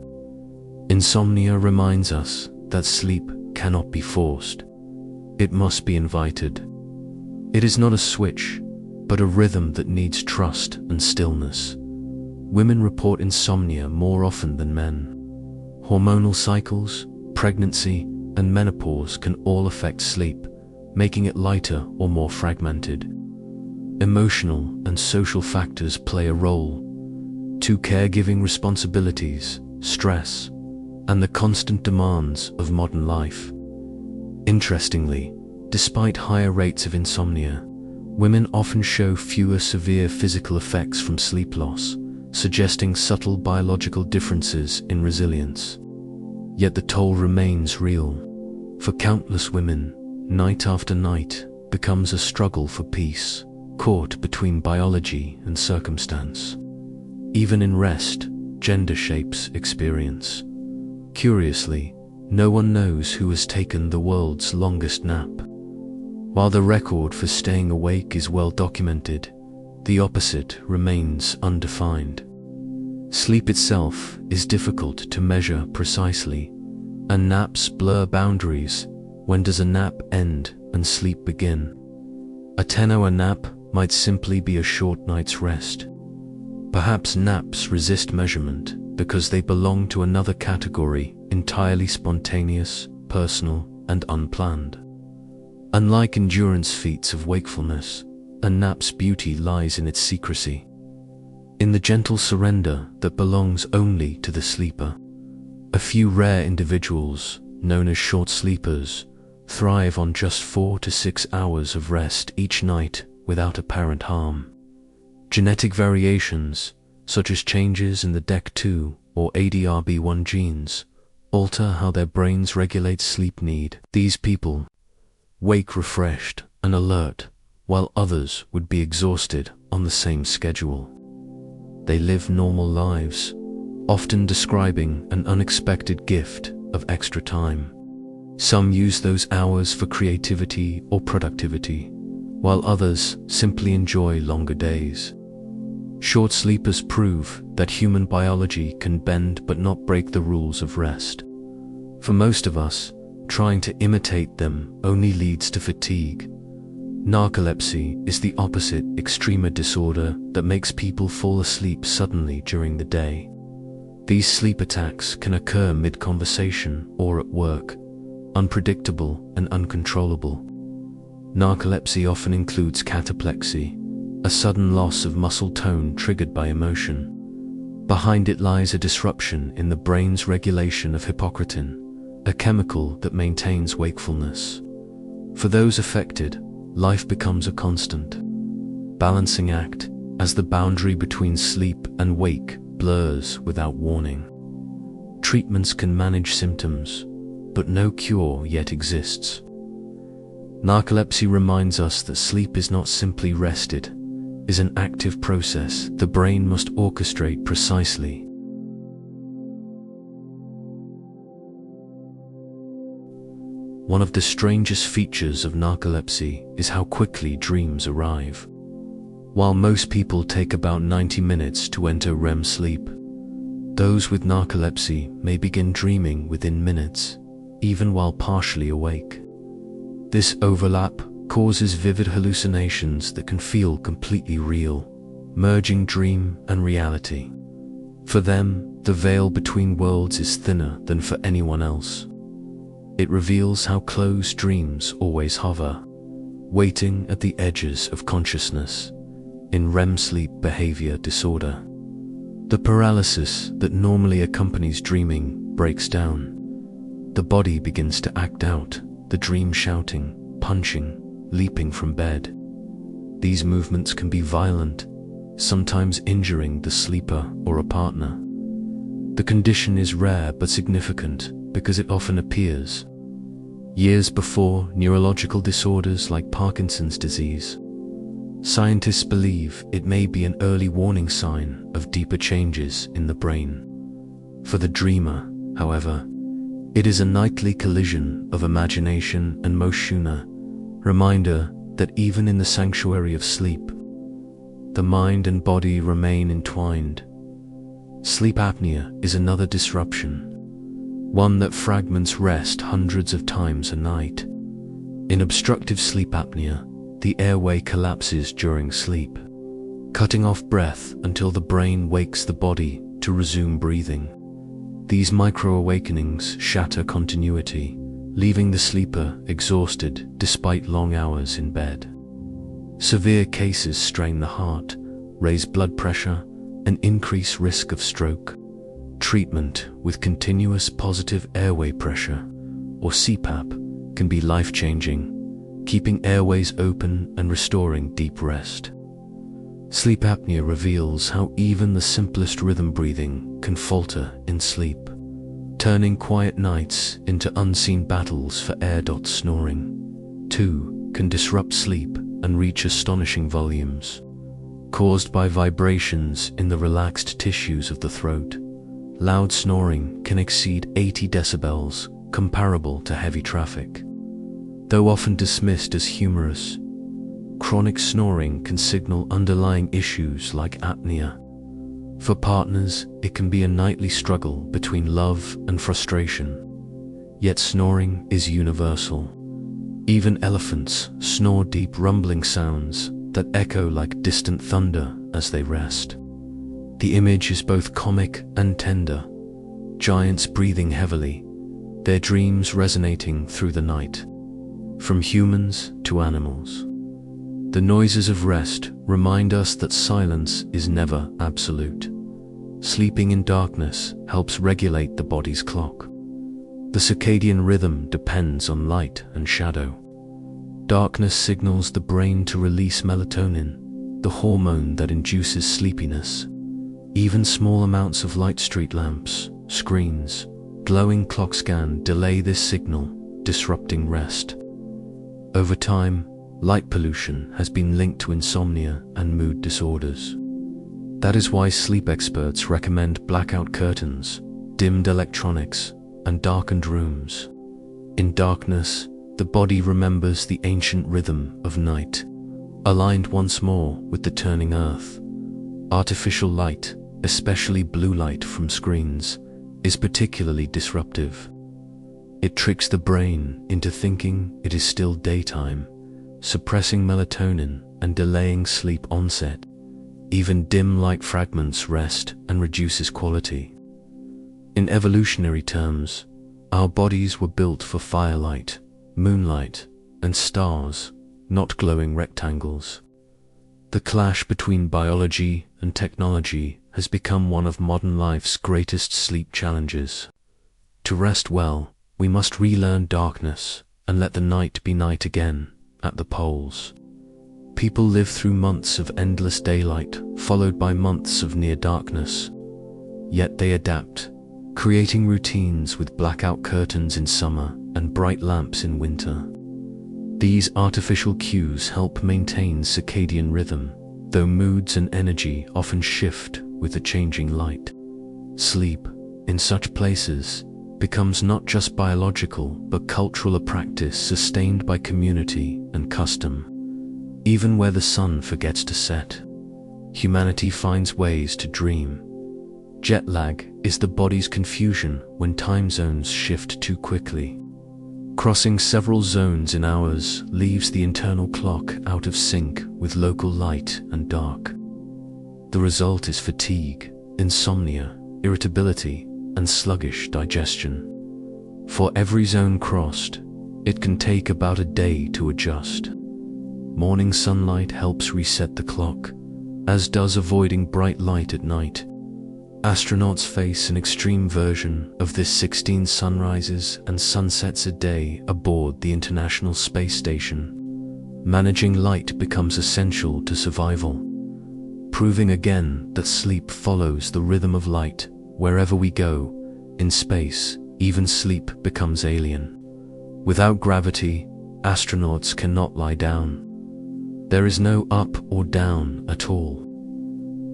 Insomnia reminds us that sleep cannot be forced. It must be invited. It is not a switch, but a rhythm that needs trust and stillness. Women report insomnia more often than men. Hormonal cycles, pregnancy, and menopause can all affect sleep, making it lighter or more fragmented. Emotional and social factors play a role, too. Caregiving responsibilities, stress, and the constant demands of modern life. Interestingly, despite higher rates of insomnia, women often show fewer severe physical effects from sleep loss, suggesting subtle biological differences in resilience. Yet the toll remains real. For countless women, night after night becomes a struggle for peace, caught between biology and circumstance. Even in rest, gender shapes experience. Curiously, no one knows who has taken the world's longest nap. While the record for staying awake is well documented, the opposite remains undefined. Sleep itself is difficult to measure precisely, and naps blur boundaries. When does a nap end and sleep begin? A 10-hour nap might simply be a short night's rest. Perhaps naps resist measurement because they belong to another category, entirely spontaneous, personal, and unplanned. Unlike endurance feats of wakefulness, a nap's beauty lies in its secrecy, in the gentle surrender that belongs only to the sleeper. A few rare individuals, known as short sleepers, thrive on just 4 to 6 hours of rest each night without apparent harm. Genetic variations, such as changes in the DEC2 or ADRB1 genes, alter how their brains regulate sleep need. These people wake refreshed and alert, while others would be exhausted on the same schedule. They live normal lives, often describing an unexpected gift of extra time. Some use those hours for creativity or productivity, while others simply enjoy longer days. Short sleepers prove that human biology can bend but not break the rules of rest. For most of us, trying to imitate them only leads to fatigue. Narcolepsy is the opposite extreme disorder that makes people fall asleep suddenly during the day. These sleep attacks can occur mid-conversation or at work, unpredictable and uncontrollable. Narcolepsy often includes cataplexy, a sudden loss of muscle tone triggered by emotion. Behind it lies a disruption in the brain's regulation of hypocretin, a chemical that maintains wakefulness. For those affected, life becomes a constant balancing act as the boundary between sleep and wake blurs without warning. Treatments can manage symptoms, but no cure yet exists. Narcolepsy reminds us that sleep is not simply rested, it is an active process the brain must orchestrate precisely. One of the strangest features of narcolepsy is how quickly dreams arrive. While most people take about 90 minutes to enter REM sleep, those with narcolepsy may begin dreaming within minutes, even while partially awake. This overlap causes vivid hallucinations that can feel completely real, merging dream and reality. For them, the veil between worlds is thinner than for anyone else. It reveals how close dreams always hover, waiting at the edges of consciousness. In REM sleep behavior disorder, the paralysis that normally accompanies dreaming breaks down. The body begins to act out, the dream shouting, punching, leaping from bed. These movements can be violent, sometimes injuring the sleeper or a partner. The condition is rare but significant because it often appears years before neurological disorders like Parkinson's disease. Scientists believe it may be an early warning sign of deeper changes in the brain. For the dreamer, however, it is a nightly collision of imagination and motion, reminder that even in the sanctuary of sleep, the mind and body remain entwined. Sleep apnea is another disruption, one that fragments rest hundreds of times a night. In obstructive sleep apnea, the airway collapses during sleep, cutting off breath until the brain wakes the body to resume breathing. These micro-awakenings shatter continuity, leaving the sleeper exhausted despite long hours in bed. Severe cases strain the heart, raise blood pressure, and increase risk of stroke. Treatment with continuous positive airway pressure, or CPAP, can be life-changing, keeping airways open and restoring deep rest. Sleep apnea reveals how even the simplest rhythm breathing can falter in sleep, turning quiet nights into unseen battles for air. Snoring, too, can disrupt sleep and reach astonishing volumes. Caused by vibrations in the relaxed tissues of the throat, loud snoring can exceed 80 decibels, comparable to heavy traffic. Though often dismissed as humorous, chronic snoring can signal underlying issues like apnea. For partners, it can be a nightly struggle between love and frustration. Yet snoring is universal. Even elephants snore deep rumbling sounds that echo like distant thunder as they rest. The image is both comic and tender, giants breathing heavily, their dreams resonating through the night. From humans to animals, the noises of rest remind us that silence is never absolute. Sleeping in darkness helps regulate the body's clock. The circadian rhythm depends on light and shadow. Darkness signals the brain to release melatonin, the hormone that induces sleepiness. Even small amounts of light, street lamps, screens, glowing clocks can delay this signal, disrupting rest. Over time, light pollution has been linked to insomnia and mood disorders. That is why sleep experts recommend blackout curtains, dimmed electronics, and darkened rooms. In darkness, the body remembers the ancient rhythm of night, aligned once more with the turning earth. Artificial light, especially blue light from screens, is particularly disruptive. It tricks the brain into thinking it is still daytime, suppressing melatonin and delaying sleep onset. Even dim light fragments rest and reduces quality. In evolutionary terms, our bodies were built for firelight, moonlight, and stars, not glowing rectangles. The clash between biology and technology has become one of modern life's greatest sleep challenges. To rest well, we must relearn darkness and let the night be night again at the poles. People live through months of endless daylight, followed by months of near darkness. Yet they adapt, creating routines with blackout curtains in summer and bright lamps in winter. These artificial cues help maintain circadian rhythm, though moods and energy often shift with the changing light. Sleep, in such places, becomes not just biological but cultural, a practice sustained by community and custom. Even where the sun forgets to set, humanity finds ways to dream. Jet lag is the body's confusion when time zones shift too quickly. Crossing several zones in hours leaves the internal clock out of sync with local light and dark. The result is fatigue, insomnia, irritability, and sluggish digestion. For every zone crossed, it can take about a day to adjust. Morning sunlight helps reset the clock, as does avoiding bright light at night. Astronauts face an extreme version of this: 16 sunrises and sunsets a day aboard the International Space Station. Managing light becomes essential to survival. proving again that sleep follows the rhythm of light. Wherever we go, in space, even sleep becomes alien. Without gravity, astronauts cannot lie down. There is no up or down at all.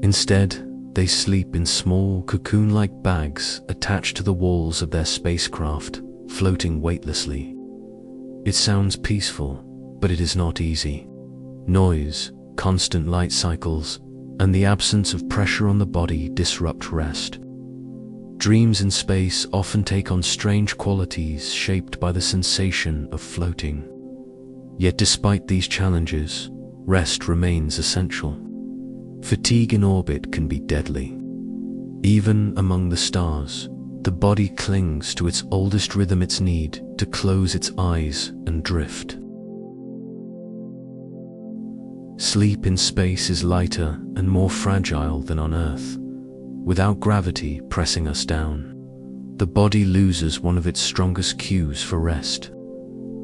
Instead, they sleep in small cocoon-like bags attached to the walls of their spacecraft, floating weightlessly. It sounds peaceful, but it is not easy. Noise, constant light cycles, and the absence of pressure on the body disrupt rest. Dreams in space often take on strange qualities shaped by the sensation of floating. Yet despite these challenges, rest remains essential. Fatigue in orbit can be deadly. Even among the stars, the body clings to its oldest rhythm, its need to close its eyes and drift. Sleep in space is lighter and more fragile than on Earth. Without gravity pressing us down, the body loses one of its strongest cues for rest.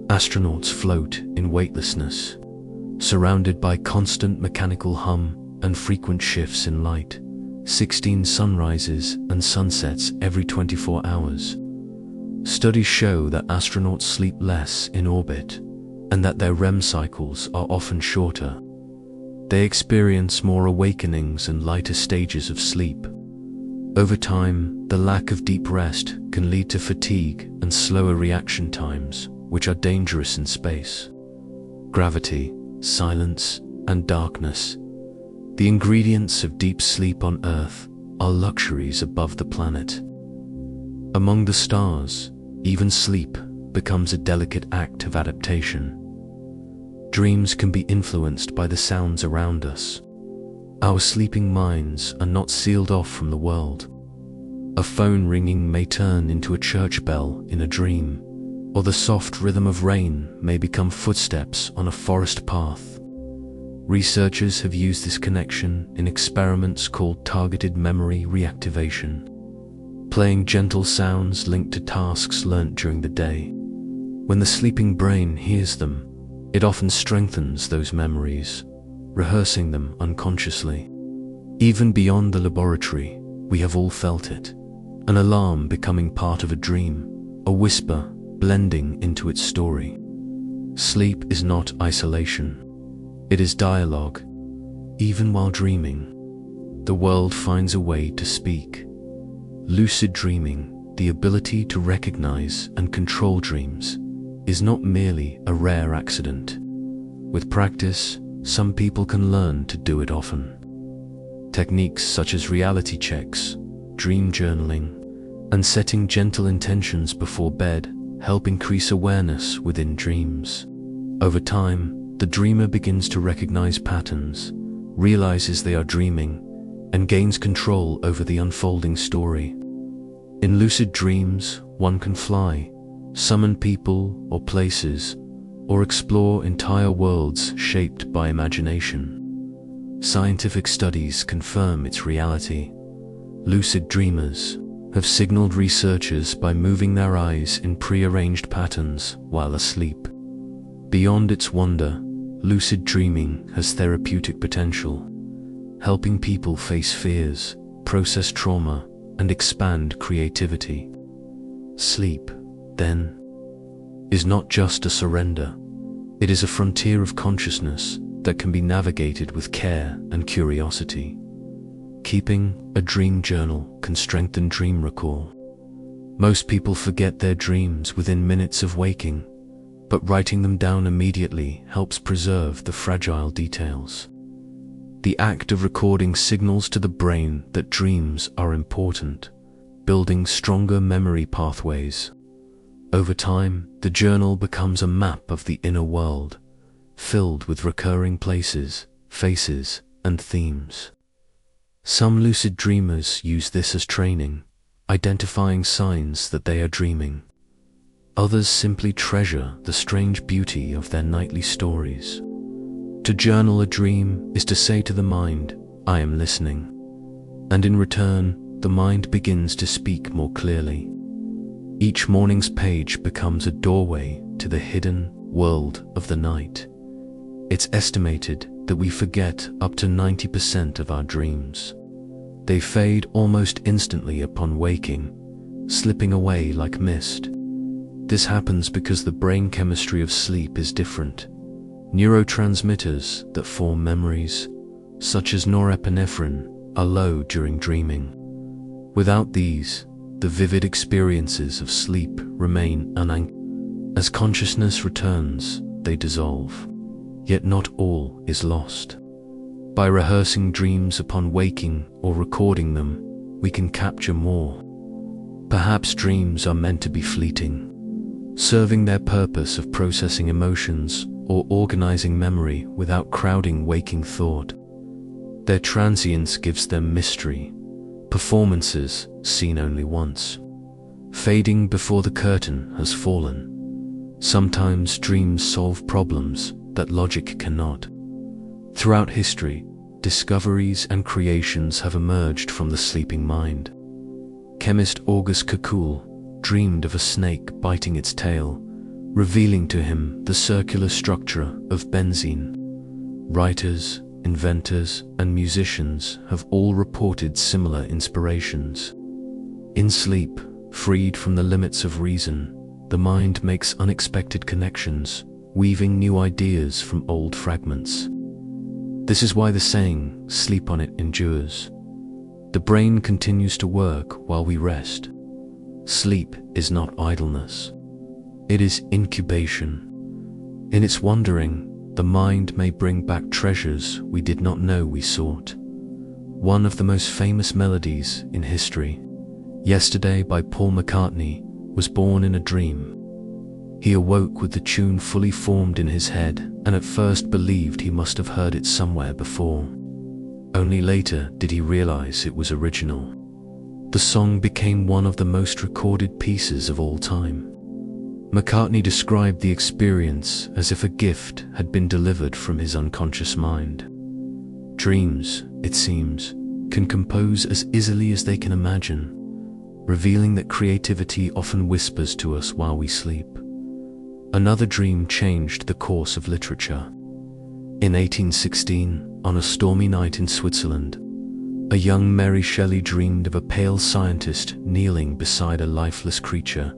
Astronauts float in weightlessness, surrounded by constant mechanical hum and frequent shifts in light, 16 sunrises and sunsets every 24 hours. Studies show that astronauts sleep less in orbit, and that their REM cycles are often shorter. They experience more awakenings and lighter stages of sleep. Over time, the lack of deep rest can lead to fatigue and slower reaction times, which are dangerous in space. Gravity, silence, and darkness, the ingredients of deep sleep on Earth, are luxuries above the planet. Among the stars, even sleep becomes a delicate act of adaptation. Dreams can be influenced by the sounds around us. Our sleeping minds are not sealed off from the world. A phone ringing may turn into a church bell in a dream, or the soft rhythm of rain may become footsteps on a forest path. Researchers have used this connection in experiments called targeted memory reactivation, playing gentle sounds linked to tasks learnt during the day. When the sleeping brain hears them, it often strengthens those memories, rehearsing them unconsciously. Even beyond the laboratory, we have all felt it. An alarm becoming part of a dream, a whisper blending into its story. Sleep is not isolation. It is dialogue. Even while dreaming, the world finds a way to speak. Lucid dreaming, the ability to recognize and control dreams, is not merely a rare accident. With practice, some people can learn to do it often. Techniques such as reality checks, dream journaling, and setting gentle intentions before bed help increase awareness within dreams. Over time, the dreamer begins to recognize patterns, realizes they are dreaming, and gains control over the unfolding story. In lucid dreams, one can fly, summon people or places, or explore entire worlds shaped by imagination. Scientific studies confirm its reality. Lucid dreamers have signaled researchers by moving their eyes in prearranged patterns while asleep. Beyond its wonder, lucid dreaming has therapeutic potential, helping people face fears, process trauma, and expand creativity. Sleep, then, is not just a surrender. It is a frontier of consciousness that can be navigated with care and curiosity. Keeping a dream journal can strengthen dream recall. Most people forget their dreams within minutes of waking, but writing them down immediately helps preserve the fragile details. The act of recording signals to the brain that dreams are important, building stronger memory pathways. Over time, the journal becomes a map of the inner world, filled with recurring places, faces, and themes. Some lucid dreamers use this as training, identifying signs that they are dreaming. Others simply treasure the strange beauty of their nightly stories. To journal a dream is to say to the mind, "I am listening." And in return, the mind begins to speak more clearly. Each morning's page becomes a doorway to the hidden world of the night. It's estimated that we forget up to 90% of our dreams. They fade almost instantly upon waking, slipping away like mist. This happens because the brain chemistry of sleep is different. Neurotransmitters that form memories, such as norepinephrine, are low during dreaming. Without these, the vivid experiences of sleep remain unanchored. As consciousness returns, they dissolve. Yet not all is lost. By rehearsing dreams upon waking or recording them, we can capture more. Perhaps dreams are meant to be fleeting, serving their purpose of processing emotions or organizing memory without crowding waking thought. Their transience gives them mystery, performances seen only once, fading before the curtain has fallen. Sometimes dreams solve problems that logic cannot. Throughout history, discoveries and creations have emerged from the sleeping mind. Chemist Auguste Kekule dreamed of a snake biting its tail, revealing to him the circular structure of benzene. Writers, inventors, and musicians have all reported similar inspirations. In sleep, freed from the limits of reason, the mind makes unexpected connections, weaving new ideas from old fragments. This is why the saying, "Sleep on it," endures. The brain continues to work while we rest. Sleep is not idleness. It is incubation. In its wandering, the mind may bring back treasures we did not know we sought. One of the most famous melodies in history, "Yesterday" by Paul McCartney, was born in a dream. He awoke with the tune fully formed in his head, and at first believed he must have heard it somewhere before. Only later did he realize it was original. The song became one of the most recorded pieces of all time. McCartney described the experience as if a gift had been delivered from his unconscious mind. Dreams, it seems, can compose as easily as they can imagine, revealing that creativity often whispers to us while we sleep. Another dream changed the course of literature. In 1816, on a stormy night in Switzerland, a young Mary Shelley dreamed of a pale scientist kneeling beside a lifeless creature,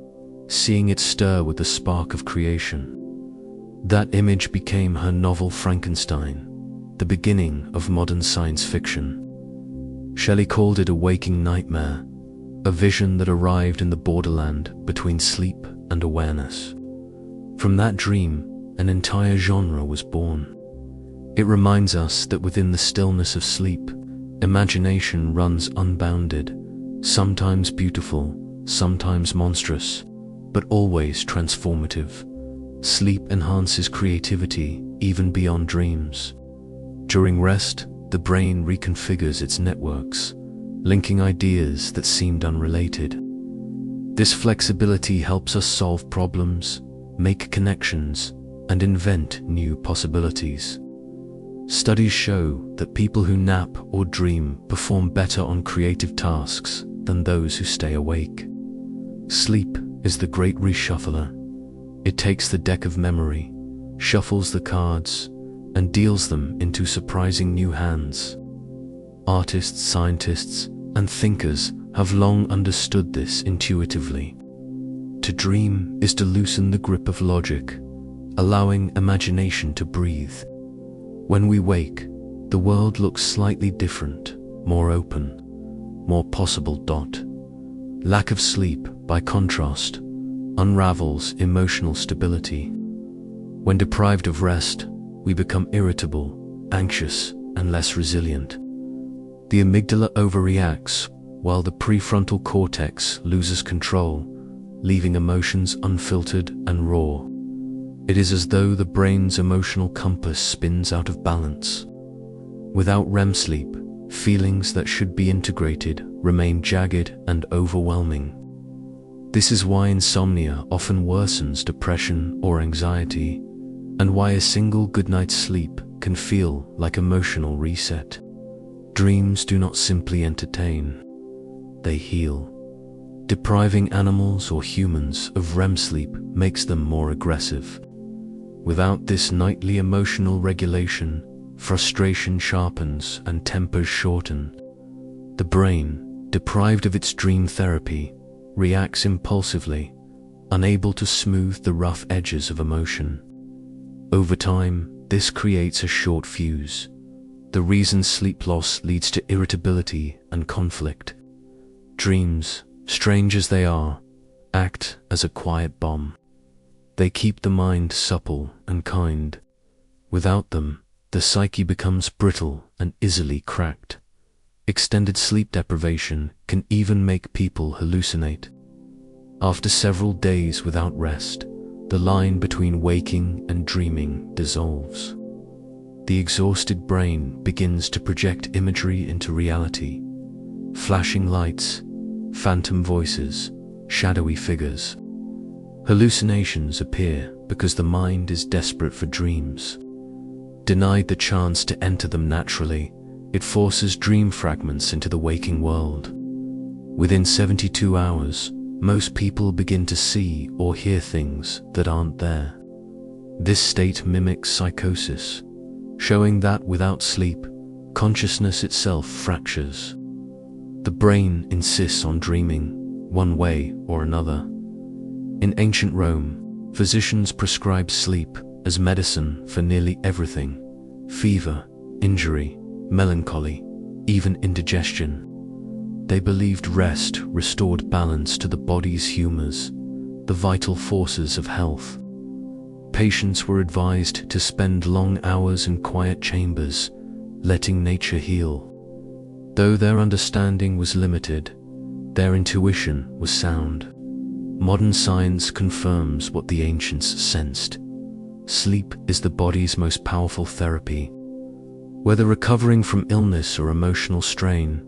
seeing it stir with the spark of creation. That image became her novel Frankenstein, the beginning of modern science fiction. Shelley called it a waking nightmare, a vision that arrived in the borderland between sleep and awareness. From that dream, an entire genre was born. It reminds us that within the stillness of sleep, imagination runs unbounded, sometimes beautiful, sometimes monstrous, but always transformative. Sleep enhances creativity even beyond dreams. During rest, the brain reconfigures its networks, linking ideas that seemed unrelated. This flexibility helps us solve problems, make connections, and invent new possibilities. Studies show that people who nap or dream perform better on creative tasks than those who stay awake. Sleep is the great reshuffler. It takes the deck of memory, shuffles the cards, and deals them into surprising new hands. Artists, scientists, and thinkers have long understood this intuitively. To dream is to loosen the grip of logic, allowing imagination to breathe. When we wake, the world looks slightly different, more open, more possible. Lack of sleep, by contrast, unravels emotional stability. When deprived of rest, we become irritable, anxious, and less resilient. The amygdala overreacts, while the prefrontal cortex loses control, leaving emotions unfiltered and raw. It is as though the brain's emotional compass spins out of balance. Without REM sleep, feelings that should be integrated remain jagged and overwhelming. This is why insomnia often worsens depression or anxiety, and why a single good night's sleep can feel like emotional reset. Dreams do not simply entertain, they heal. Depriving animals or humans of REM sleep makes them more aggressive. Without this nightly emotional regulation, frustration sharpens and tempers shorten. The brain, deprived of its dream therapy, reacts impulsively, unable to smooth the rough edges of emotion. Over time, this creates a short fuse. The reason sleep loss leads to irritability and conflict. Dreams, strange as they are, act as a quiet bomb. They keep the mind supple and kind. Without them, the psyche becomes brittle and easily cracked. Extended sleep deprivation can even make people hallucinate. After several days without rest, the line between waking and dreaming dissolves. The exhausted brain begins to project imagery into reality. Flashing lights, phantom voices, shadowy figures. Hallucinations appear because the mind is desperate for dreams. Denied the chance to enter them naturally, it forces dream fragments into the waking world. Within 72 hours, most people begin to see or hear things that aren't there. This state mimics psychosis, showing that without sleep, consciousness itself fractures. The brain insists on dreaming, one way or another. In ancient Rome, physicians prescribed sleep as medicine for nearly everything: fever, injury, melancholy, even indigestion. They believed rest restored balance to the body's humors, the vital forces of health. Patients were advised to spend long hours in quiet chambers, letting nature heal. Though their understanding was limited, their intuition was sound. Modern science confirms what the ancients sensed. Sleep is the body's most powerful therapy. Whether recovering from illness or emotional strain,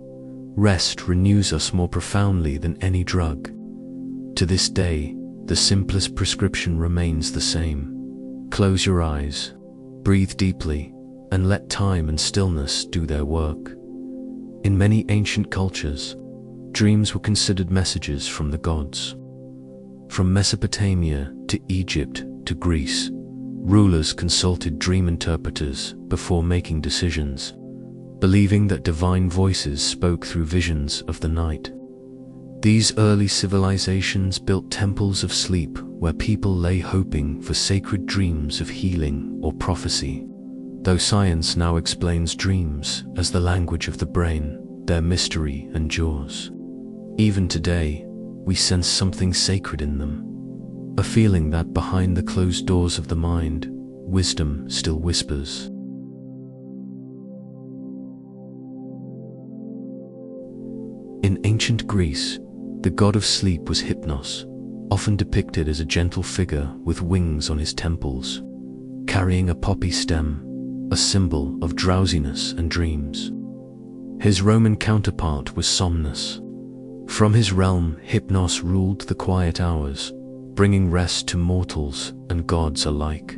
rest renews us more profoundly than any drug. To this day, the simplest prescription remains the same. Close your eyes, breathe deeply, and let time and stillness do their work. In many ancient cultures, dreams were considered messages from the gods. From Mesopotamia to Egypt to Greece, rulers consulted dream interpreters before making decisions, believing that divine voices spoke through visions of the night. These early civilizations built temples of sleep where people lay hoping for sacred dreams of healing or prophecy. Though science now explains dreams as the language of the brain, their mystery endures. Even today, we sense something sacred in them, a feeling that behind the closed doors of the mind, wisdom still whispers. In ancient Greece, the god of sleep was Hypnos, often depicted as a gentle figure with wings on his temples, carrying a poppy stem, a symbol of drowsiness and dreams. His Roman counterpart was Somnus. From his realm, Hypnos ruled the quiet hours, bringing rest to mortals and gods alike.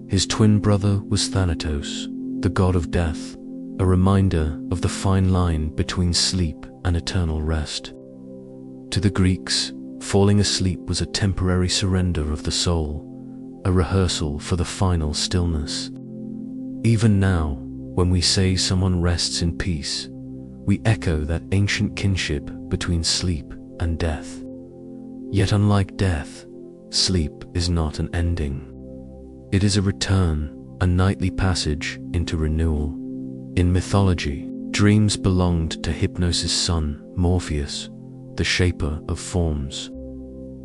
His twin brother was Thanatos, the god of death, a reminder of the fine line between sleep and eternal rest. To the Greeks, falling asleep was a temporary surrender of the soul, a rehearsal for the final stillness. Even now, when we say someone rests in peace, we echo that ancient kinship between sleep and death. Yet unlike death, sleep is not an ending. It is a return, a nightly passage into renewal. In mythology, dreams belonged to Hypnos' son, Morpheus, the shaper of forms.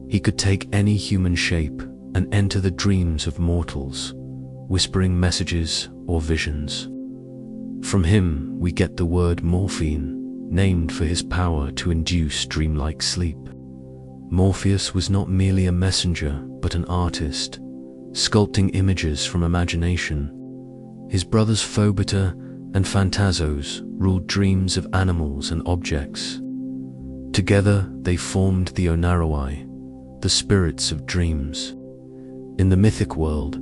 He could take any human shape and enter the dreams of mortals, whispering messages or visions. From him we get the word morphine, named for his power to induce dreamlike sleep. Morpheus was not merely a messenger, but an artist, sculpting images from imagination. His brothers Phobita and Phantasos ruled dreams of animals and objects. Together they formed the Onaroi, the spirits of dreams. In the mythic world,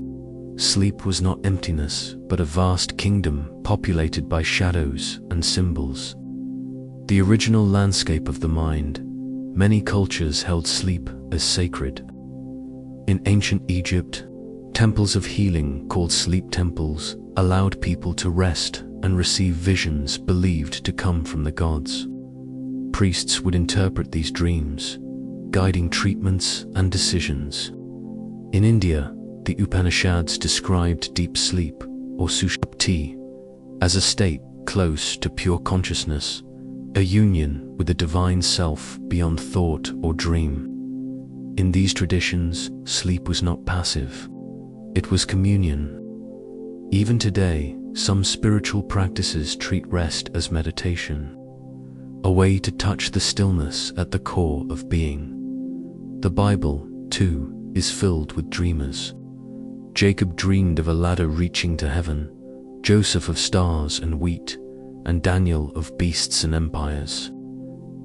sleep was not emptiness, but a vast kingdom populated by shadows and symbols. The original landscape of the mind, many cultures held sleep as sacred. In ancient Egypt, temples of healing called sleep temples allowed people to rest and receive visions believed to come from the gods. Priests would interpret these dreams, guiding treatments and decisions. In India, the Upanishads described deep sleep, or sushupti, as a state close to pure consciousness, a union with the divine self beyond thought or dream. In these traditions, sleep was not passive. It was communion. Even today, some spiritual practices treat rest as meditation, a way to touch the stillness at the core of being. The Bible, too, is filled with dreamers. Jacob dreamed of a ladder reaching to heaven, Joseph of stars and wheat, and Daniel of beasts and empires.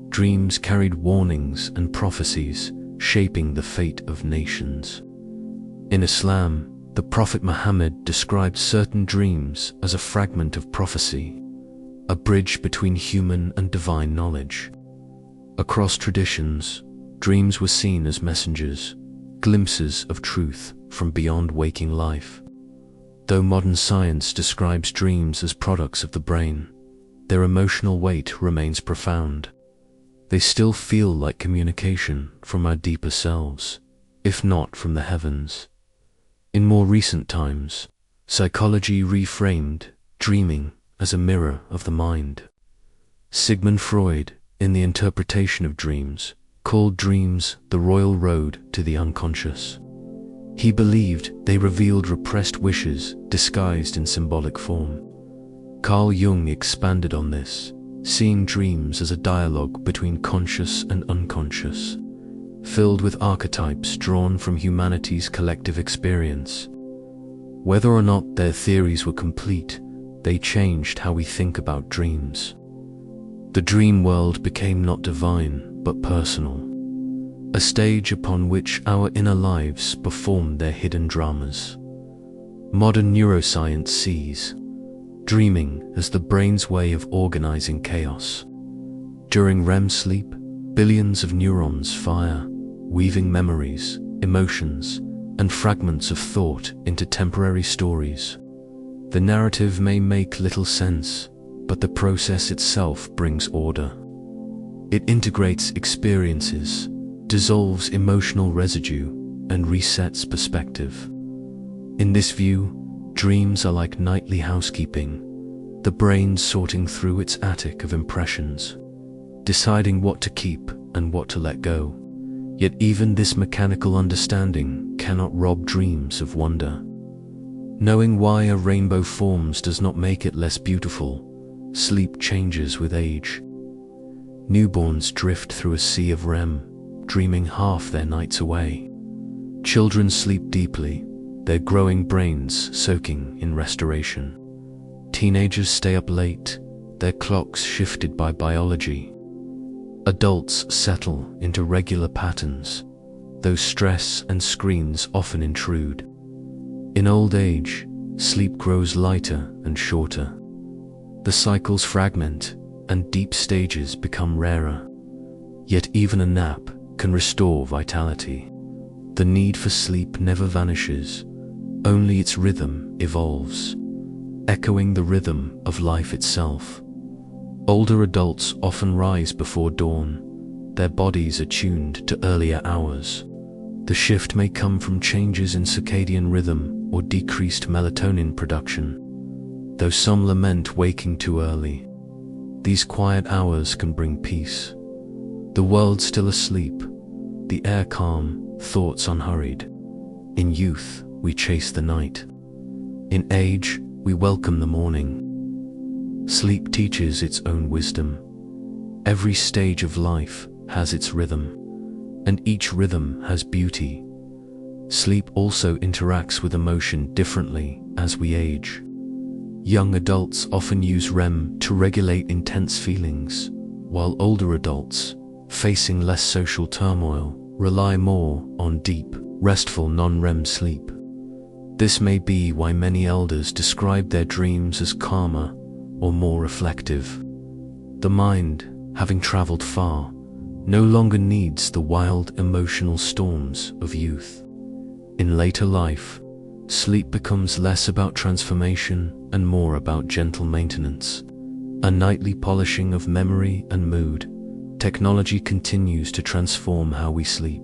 Dreams carried warnings and prophecies, shaping the fate of nations. In Islam, the Prophet Muhammad described certain dreams as a fragment of prophecy, a bridge between human and divine knowledge. Across traditions, dreams were seen as messengers, glimpses of truth from beyond waking life. Though modern science describes dreams as products of the brain, their emotional weight remains profound. They still feel like communication from our deeper selves, if not from the heavens. In more recent times, psychology reframed dreaming as a mirror of the mind. Sigmund Freud, in the interpretation of dreams, called dreams the royal road to the unconscious. He believed they revealed repressed wishes disguised in symbolic form. Carl Jung expanded on this, seeing dreams as a dialogue between conscious and unconscious, filled with archetypes drawn from humanity's collective experience. Whether or not their theories were complete, they changed how we think about dreams. The dream world became not divine, but personal, a stage upon which our inner lives performed their hidden dramas. Modern neuroscience sees dreaming as the brain's way of organizing chaos. During REM sleep, billions of neurons fire, weaving memories, emotions, and fragments of thought into temporary stories. The narrative may make little sense, but the process itself brings order. It integrates experiences, dissolves emotional residue, and resets perspective. In this view, dreams are like nightly housekeeping, the brain sorting through its attic of impressions, deciding what to keep and what to let go. Yet even this mechanical understanding cannot rob dreams of wonder. Knowing why a rainbow forms does not make it less beautiful. Sleep changes with age. Newborns drift through a sea of REM, dreaming half their nights away. Children sleep deeply, their growing brains soaking in restoration. Teenagers stay up late, their clocks shifted by biology. Adults settle into regular patterns, though stress and screens often intrude. In old age, sleep grows lighter and shorter. The cycles fragment, and deep stages become rarer. Yet even a nap can restore vitality. The need for sleep never vanishes, only its rhythm evolves, echoing the rhythm of life itself. Older adults often rise before dawn, their bodies attuned to earlier hours. The shift may come from changes in circadian rhythm or decreased melatonin production, though some lament waking too early. These quiet hours can bring peace. The world still asleep, the air calm, thoughts unhurried. In youth, we chase the night. In age, we welcome the morning. Sleep teaches its own wisdom. Every stage of life has its rhythm, and each rhythm has beauty. Sleep also interacts with emotion differently as we age. Young adults often use REM to regulate intense feelings, while older adults, facing less social turmoil, rely more on deep, restful non-REM sleep. This may be why many elders describe their dreams as calmer or more reflective. The mind, having traveled far, no longer needs the wild emotional storms of youth. In later life, Sleep becomes less about transformation and more about gentle maintenance, a nightly polishing of memory and mood. Technology continues to transform how we sleep.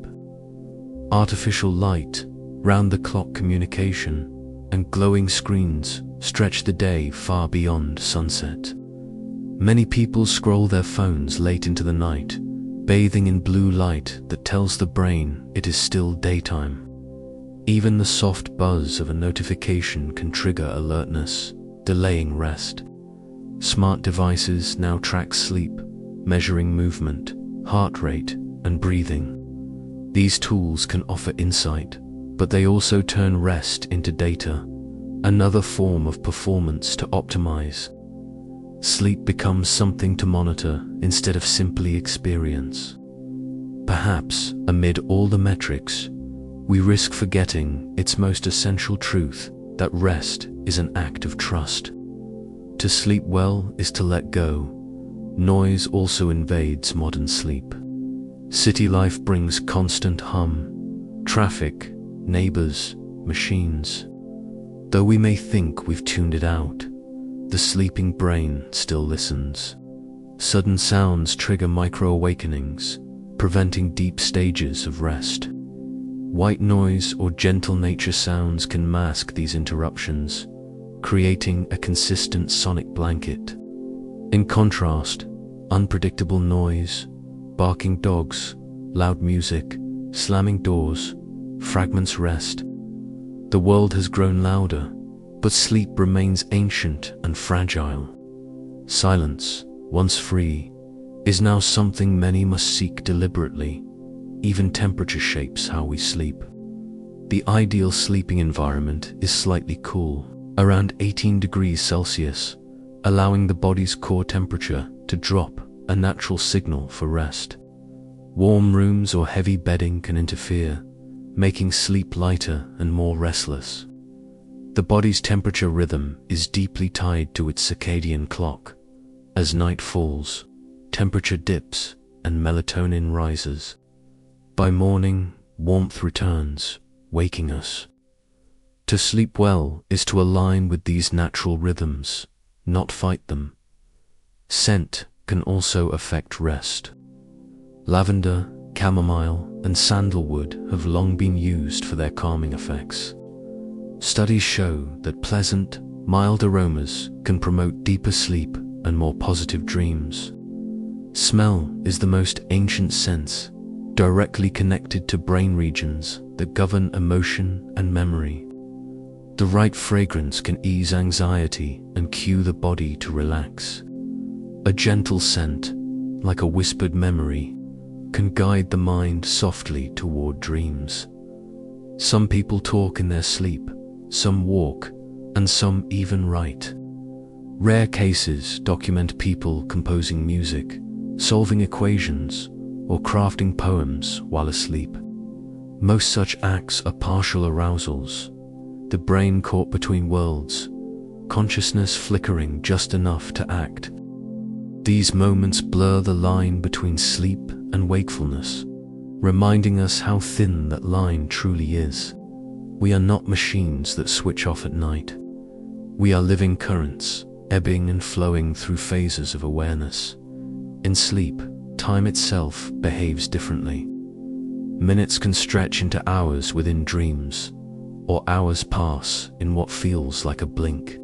Artificial light, round-the-clock communication, and glowing screens stretch the day far beyond sunset. Many people scroll their phones late into the night, bathing in blue light that tells the brain it is still daytime. Even the soft buzz of a notification can trigger alertness, delaying rest. Smart devices now track sleep, measuring movement, heart rate, and breathing. These tools can offer insight, but they also turn rest into data, another form of performance to optimize. Sleep becomes something to monitor instead of simply experience. Perhaps, amid all the metrics, we risk forgetting its most essential truth, that rest is an act of trust. To sleep well is to let go. Noise also invades modern sleep. City life brings constant hum, traffic, neighbors, machines. Though we may think we've tuned it out, the sleeping brain still listens. Sudden sounds trigger micro-awakenings, preventing deep stages of rest. White noise or gentle nature sounds can mask these interruptions, creating a consistent sonic blanket. In contrast, unpredictable noise, barking dogs, loud music, slamming doors, fragments rest. The world has grown louder, but sleep remains ancient and fragile. Silence, once free, is now something many must seek deliberately. Even temperature shapes how we sleep. The ideal sleeping environment is slightly cool, around 18 degrees Celsius, allowing the body's core temperature to drop, a natural signal for rest. Warm rooms or heavy bedding can interfere, making sleep lighter and more restless. The body's temperature rhythm is deeply tied to its circadian clock. As night falls, temperature dips and melatonin rises. By morning, warmth returns, waking us. To sleep well is to align with these natural rhythms, not fight them. Scent can also affect rest. Lavender, chamomile, and sandalwood have long been used for their calming effects. Studies show that pleasant, mild aromas can promote deeper sleep and more positive dreams. Smell is the most ancient sense, directly connected to brain regions that govern emotion and memory. The right fragrance can ease anxiety and cue the body to relax. A gentle scent, like a whispered memory, can guide the mind softly toward dreams. Some people talk in their sleep, some walk, and some even write. Rare cases document people composing music, solving equations, or crafting poems while asleep. Most such acts are partial arousals, the brain caught between worlds, consciousness flickering just enough to act. These moments blur the line between sleep and wakefulness, reminding us how thin that line truly is. We are not machines that switch off at night. We are living currents, ebbing and flowing through phases of awareness. In sleep, time itself behaves differently. Minutes can stretch into hours within dreams, or hours pass in what feels like a blink.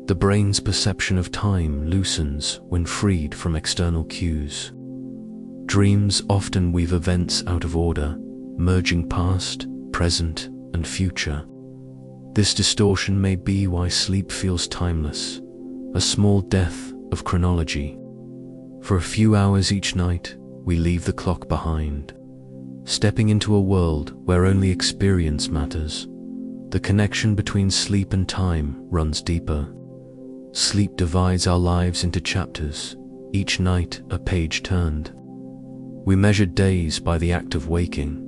The brain's perception of time loosens when freed from external cues. Dreams often weave events out of order, merging past, present, and future. This distortion may be why sleep feels timeless, a small death of chronology. For a few hours each night, we leave the clock behind, stepping into a world where only experience matters. The connection between sleep and time runs deeper. Sleep divides our lives into chapters, each night a page turned. We measure days by the act of waking,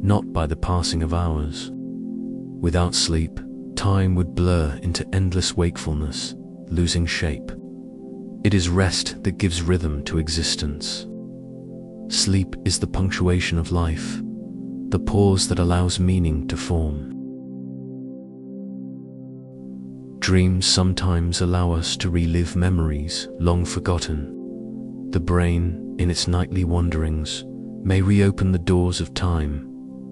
not by the passing of hours. Without sleep, time would blur into endless wakefulness, losing shape. It is rest that gives rhythm to existence. Sleep is the punctuation of life, the pause that allows meaning to form. Dreams sometimes allow us to relive memories long forgotten. The brain, in its nightly wanderings, may reopen the doors of time,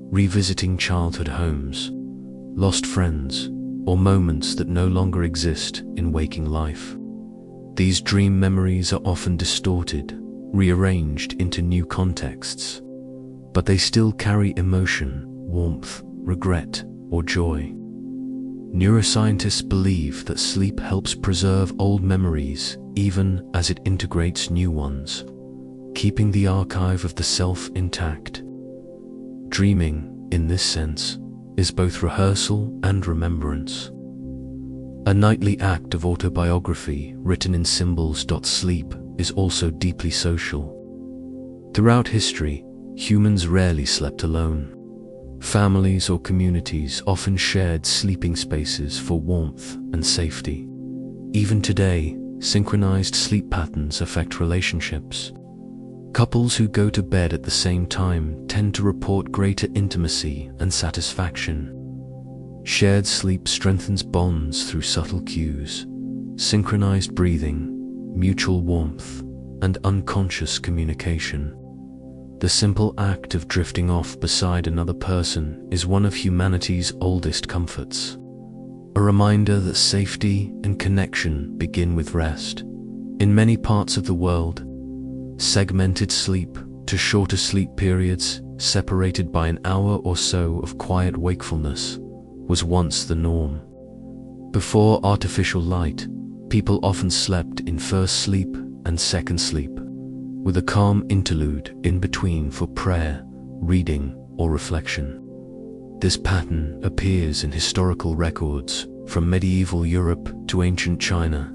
revisiting childhood homes, lost friends, or moments that no longer exist in waking life. These dream memories are often distorted, rearranged into new contexts, but they still carry emotion, warmth, regret, or joy. Neuroscientists believe that sleep helps preserve old memories even as it integrates new ones, keeping the archive of the self intact. Dreaming, in this sense, is both rehearsal and remembrance. A nightly act of autobiography written in symbols. Sleep is also deeply social. Throughout history, humans rarely slept alone. Families or communities often shared sleeping spaces for warmth and safety. Even today, synchronized sleep patterns affect relationships. Couples who go to bed at the same time tend to report greater intimacy and satisfaction. Shared sleep strengthens bonds through subtle cues, synchronized breathing, mutual warmth, and unconscious communication. The simple act of drifting off beside another person is one of humanity's oldest comforts, a reminder that safety and connection begin with rest. In many parts of the world, segmented sleep to shorter sleep periods, separated by an hour or so of quiet wakefulness, was once the norm. Before artificial light, people often slept in first sleep and second sleep, with a calm interlude in between for prayer, reading, or reflection. This pattern appears in historical records from medieval Europe to ancient China.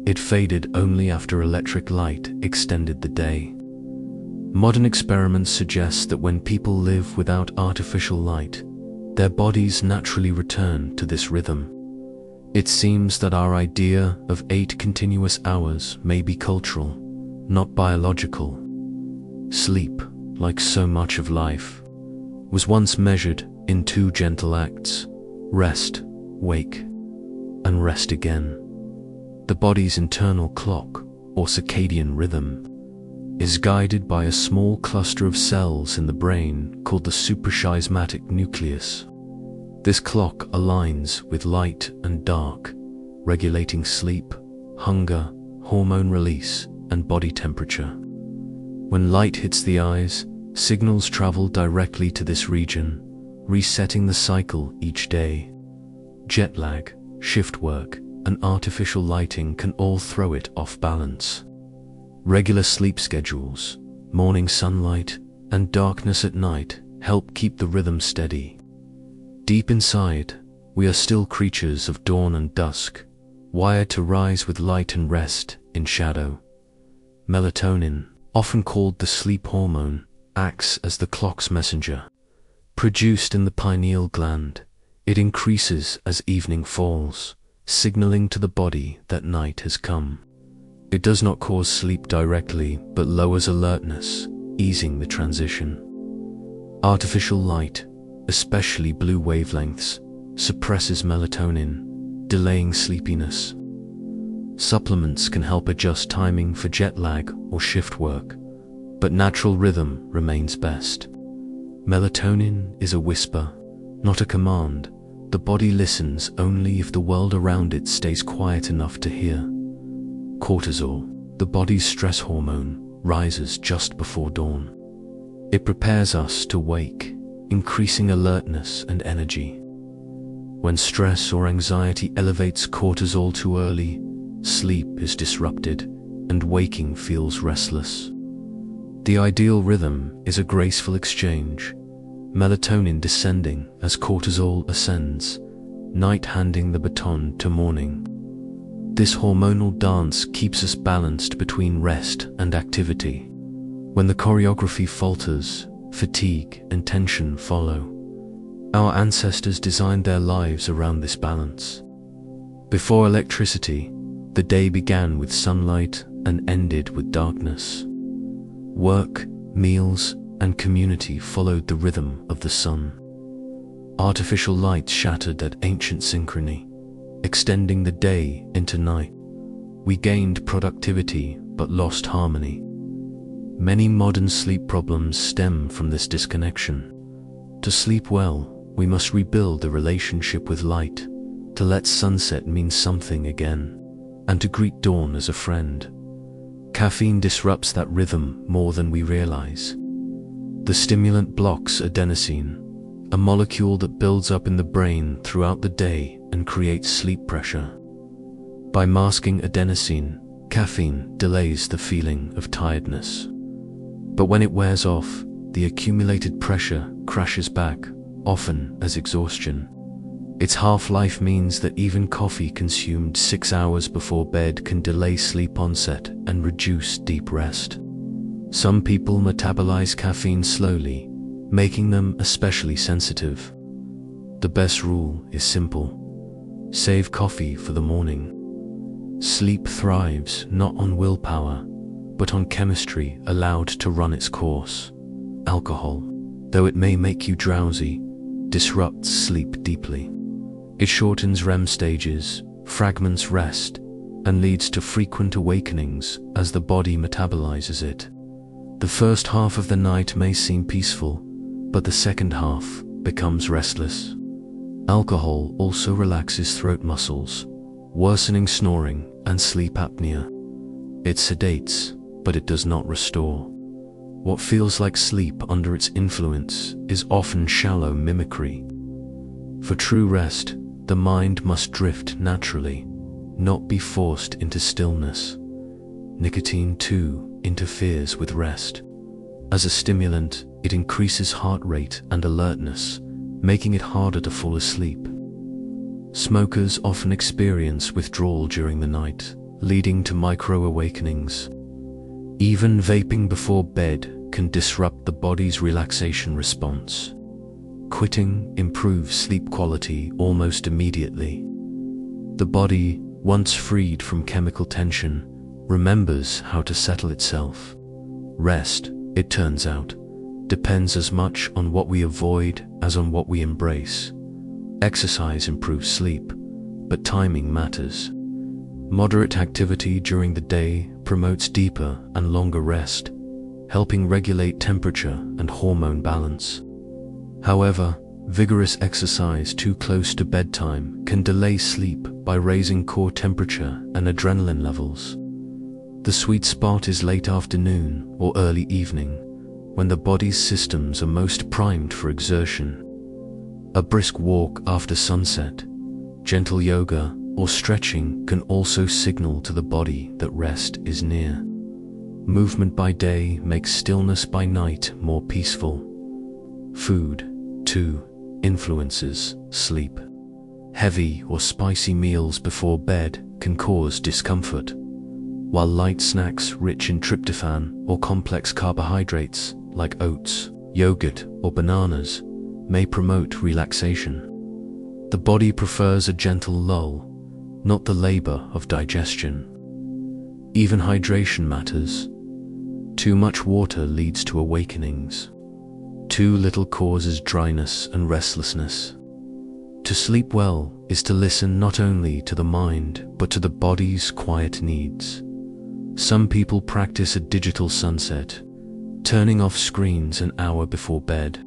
It faded only after electric light extended the day. Modern experiments suggest that when people live without artificial light, their bodies naturally return to this rhythm. It seems that our idea of 8 continuous hours may be cultural, not biological. Sleep, like so much of life, was once measured in 2 gentle acts: rest, wake, and rest again. The body's internal clock, or circadian rhythm, is guided by a small cluster of cells in the brain called the suprachiasmatic nucleus. This clock aligns with light and dark, regulating sleep, hunger, hormone release, and body temperature. When light hits the eyes, signals travel directly to this region, resetting the cycle each day. Jet lag, shift work, and artificial lighting can all throw it off balance. Regular sleep schedules, morning sunlight, and darkness at night help keep the rhythm steady. Deep inside, we are still creatures of dawn and dusk, wired to rise with light and rest in shadow. Melatonin, often called the sleep hormone, acts as the clock's messenger. Produced in the pineal gland, it increases as evening falls, signaling to the body that night has come. It does not cause sleep directly, but lowers alertness, easing the transition. Artificial light, especially blue wavelengths, suppresses melatonin, delaying sleepiness. Supplements can help adjust timing for jet lag or shift work, but natural rhythm remains best. Melatonin is a whisper, not a command. The body listens only if the world around it stays quiet enough to hear. Cortisol, the body's stress hormone, rises just before dawn. It prepares us to wake, increasing alertness and energy. When stress or anxiety elevates cortisol too early, sleep is disrupted and waking feels restless. The ideal rhythm is a graceful exchange, melatonin descending as cortisol ascends, night handing the baton to morning. This hormonal dance keeps us balanced between rest and activity. When the choreography falters, fatigue and tension follow. Our ancestors designed their lives around this balance. Before electricity, the day began with sunlight and ended with darkness. Work, meals, and community followed the rhythm of the sun. Artificial light shattered that ancient synchrony. extending the day into night. We gained productivity but lost harmony. Many modern sleep problems stem from this disconnection. To sleep well, we must rebuild the relationship with light, to let sunset mean something again, and to greet dawn as a friend. Caffeine disrupts that rhythm more than we realize. The stimulant blocks adenosine, a molecule that builds up in the brain throughout the day and creates sleep pressure. By masking adenosine, caffeine delays the feeling of tiredness. But when it wears off, the accumulated pressure crashes back, often as exhaustion. Its half-life means that even coffee consumed 6 hours before bed can delay sleep onset and reduce deep rest. Some people metabolize caffeine slowly, making them especially sensitive. The best rule is simple: save coffee for the morning. Sleep thrives not on willpower, but on chemistry allowed to run its course. Alcohol, though it may make you drowsy, disrupts sleep deeply. It shortens REM stages, fragments rest, and leads to frequent awakenings as the body metabolizes it. The first half of the night may seem peaceful, but the second half becomes restless. Alcohol also relaxes throat muscles, worsening snoring and sleep apnea. It sedates, but it does not restore. What feels like sleep under its influence is often shallow mimicry. For true rest, the mind must drift naturally, not be forced into stillness. Nicotine, too, interferes with rest. As a stimulant, it increases heart rate and alertness, making it harder to fall asleep. Smokers often experience withdrawal during the night, leading to micro-awakenings. Even vaping before bed can disrupt the body's relaxation response. Quitting improves sleep quality almost immediately. The body, once freed from chemical tension, remembers how to settle itself. Rest, it turns out, depends as much on what we avoid as on what we embrace. Exercise improves sleep, but timing matters. Moderate activity during the day promotes deeper and longer rest, helping regulate temperature and hormone balance. However, vigorous exercise too close to bedtime can delay sleep by raising core temperature and adrenaline levels. The sweet spot is late afternoon or early evening, when the body's systems are most primed for exertion. A brisk walk after sunset, gentle yoga, or stretching can also signal to the body that rest is near. Movement by day makes stillness by night more peaceful. Food, too, influences sleep. Heavy or spicy meals before bed can cause discomfort, while light snacks rich in tryptophan or complex carbohydrates like oats, yogurt, or bananas may promote relaxation. The body prefers a gentle lull, not the labor of digestion. Even hydration matters. Too much water leads to awakenings. Too little causes dryness and restlessness. To sleep well is to listen not only to the mind, but to the body's quiet needs. Some people practice a digital sunset, turning off screens an hour before bed.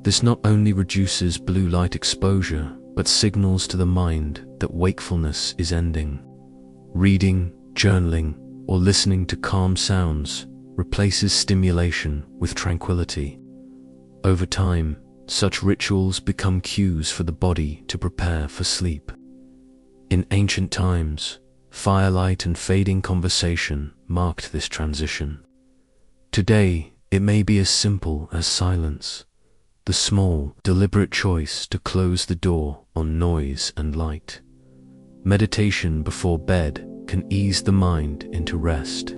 This not only reduces blue light exposure, but signals to the mind that wakefulness is ending. Reading, journaling, or listening to calm sounds replaces stimulation with tranquility. Over time, such rituals become cues for the body to prepare for sleep. In ancient times, firelight and fading conversation marked this transition. Today, it may be as simple as silence, the small, deliberate choice to close the door on noise and light. Meditation before bed can ease the mind into rest.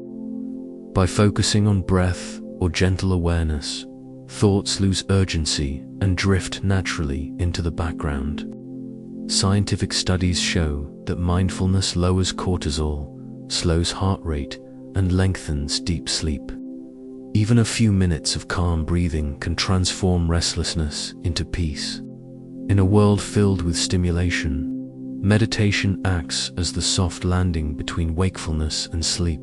By focusing on breath or gentle awareness, thoughts lose urgency and drift naturally into the background. Scientific studies show that mindfulness lowers cortisol, slows heart rate, and lengthens deep sleep. Even a few minutes of calm breathing can transform restlessness into peace. In a world filled with stimulation, Meditation acts as the soft landing between wakefulness and sleep,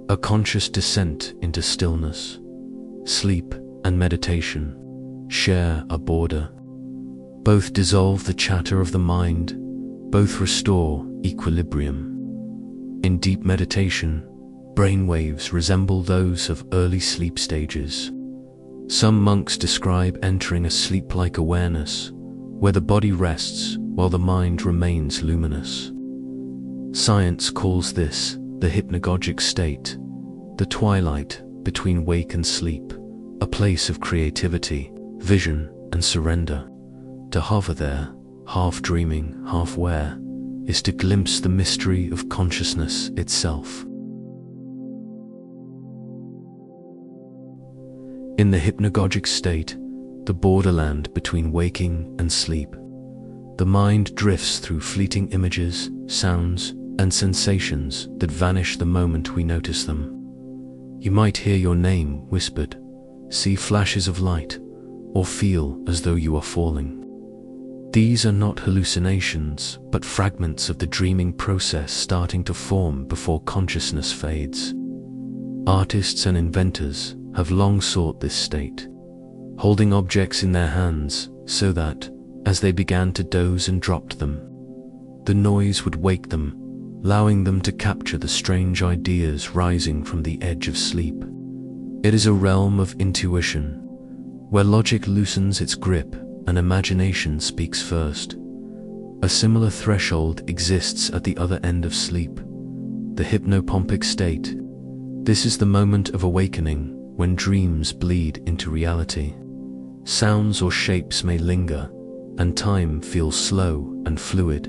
a conscious descent into stillness. Sleep and meditation share a border. Both dissolve the chatter of the mind, both restore equilibrium. In deep meditation, brainwaves resemble those of early sleep stages. Some monks describe entering a sleep-like awareness, where the body rests while the mind remains luminous. Science calls this the hypnagogic state, the twilight between wake and sleep, a place of creativity, vision, and surrender. To hover there, half dreaming, half aware, is to glimpse the mystery of consciousness itself. In the hypnagogic state, the borderland between waking and sleep, the mind drifts through fleeting images, sounds, and sensations that vanish the moment we notice them. You might hear your name whispered, see flashes of light, or feel as though you are falling. These are not hallucinations, but fragments of the dreaming process starting to form before consciousness fades. Artists and inventors have long sought this state, holding objects in their hands so that, as they began to doze and dropped them, the noise would wake them, allowing them to capture the strange ideas rising from the edge of sleep. It is a realm of intuition, where logic loosens its grip and imagination speaks first. A similar threshold exists at the other end of sleep, the hypnopompic state. This is the moment of awakening when dreams bleed into reality. Sounds or shapes may linger, and time feels slow and fluid.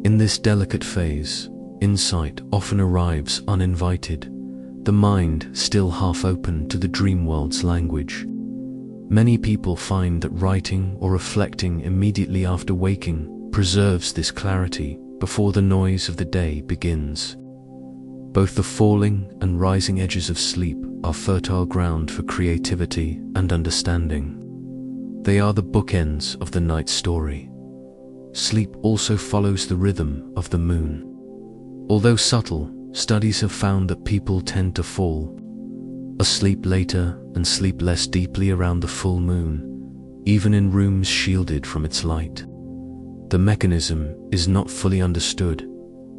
In this delicate phase, insight often arrives uninvited, the mind still half open to the dream world's language. Many people find that writing or reflecting immediately after waking preserves this clarity before the noise of the day begins. Both the falling and rising edges of sleep are fertile ground for creativity and understanding. They are the bookends of the night story. Sleep also follows the rhythm of the moon. Although subtle, studies have found that people tend to fall asleep later and sleep less deeply around the full moon, even in rooms shielded from its light. The mechanism is not fully understood,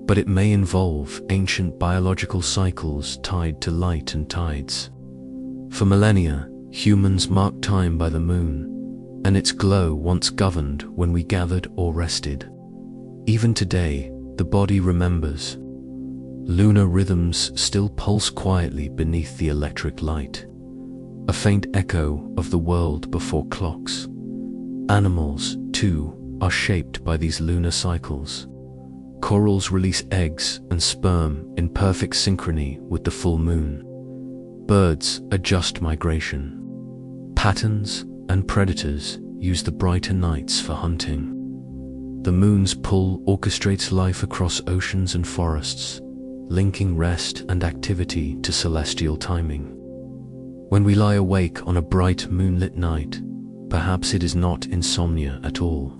but it may involve ancient biological cycles tied to light and tides. For millennia, humans marked time by the moon, and its glow once governed when we gathered or rested. Even today, the body remembers. Lunar rhythms still pulse quietly beneath the electric light, a faint echo of the world before clocks. Animals, too, are shaped by these lunar cycles. Corals release eggs and sperm in perfect synchrony with the full moon. Birds adjust migration. Patterns and predators use the brighter nights for hunting. The moon's pull orchestrates life across oceans and forests, linking rest and activity to celestial timing. When we lie awake on a bright moonlit night, perhaps it is not insomnia at all,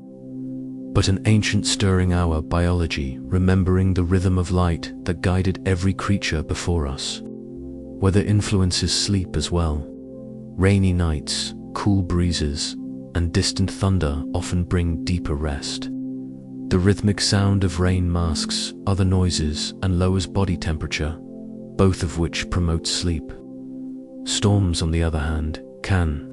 but an ancient stirring our biology remembering the rhythm of light that guided every creature before us. Weather influences sleep as well. Rainy nights, cool breezes, and distant thunder often bring deeper rest. The rhythmic sound of rain masks other noises and lowers body temperature, both of which promote sleep. Storms, on the other hand, can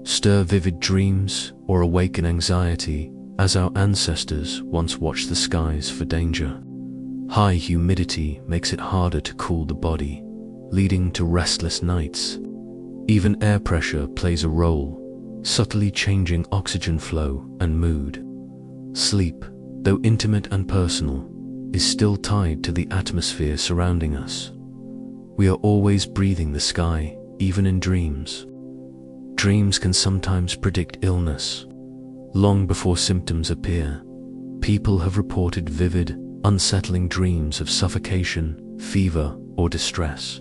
stir vivid dreams or awaken anxiety, as our ancestors once watched the skies for danger. High humidity makes it harder to cool the body, leading to restless nights. Even air pressure plays a role, subtly changing oxygen flow and mood. Sleep, though intimate and personal, is still tied to the atmosphere surrounding us. We are always breathing the sky, even in dreams. Dreams can sometimes predict illness. Long before symptoms appear, people have reported vivid, unsettling dreams of suffocation, fever, or distress.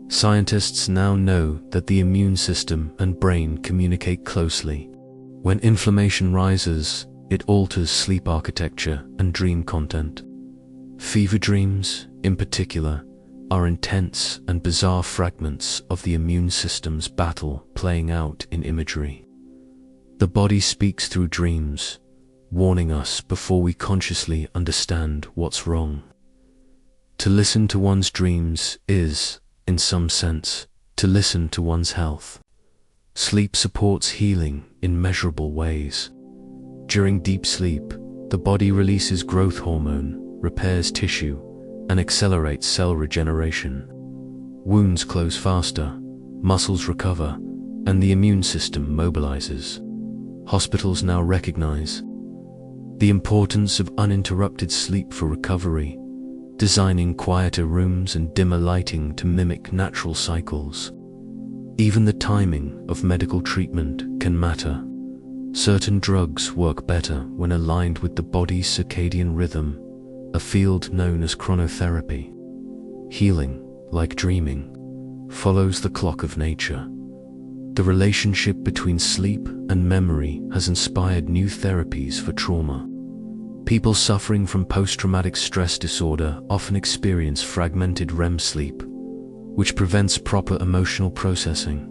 Scientists now know that the immune system and brain communicate closely. When inflammation rises, it alters sleep architecture and dream content. Fever dreams, in particular, are intense and bizarre fragments of the immune system's battle playing out in imagery. The body speaks through dreams, warning us before we consciously understand what's wrong. To listen to one's dreams is, in some sense, to listen to one's health. Sleep supports healing in measurable ways. During deep sleep, the body releases growth hormone, repairs tissue, and accelerates cell regeneration. Wounds close faster, muscles recover, and the immune system mobilizes. Hospitals now recognize the importance of uninterrupted sleep for recovery, designing quieter rooms and dimmer lighting to mimic natural cycles. Even the timing of medical treatment can matter. Certain drugs work better when aligned with the body's circadian rhythm, a field known as chronotherapy. Healing, like dreaming, follows the clock of nature. The relationship between sleep and memory has inspired new therapies for trauma. People suffering from post-traumatic stress disorder often experience fragmented REM sleep, which prevents proper emotional processing.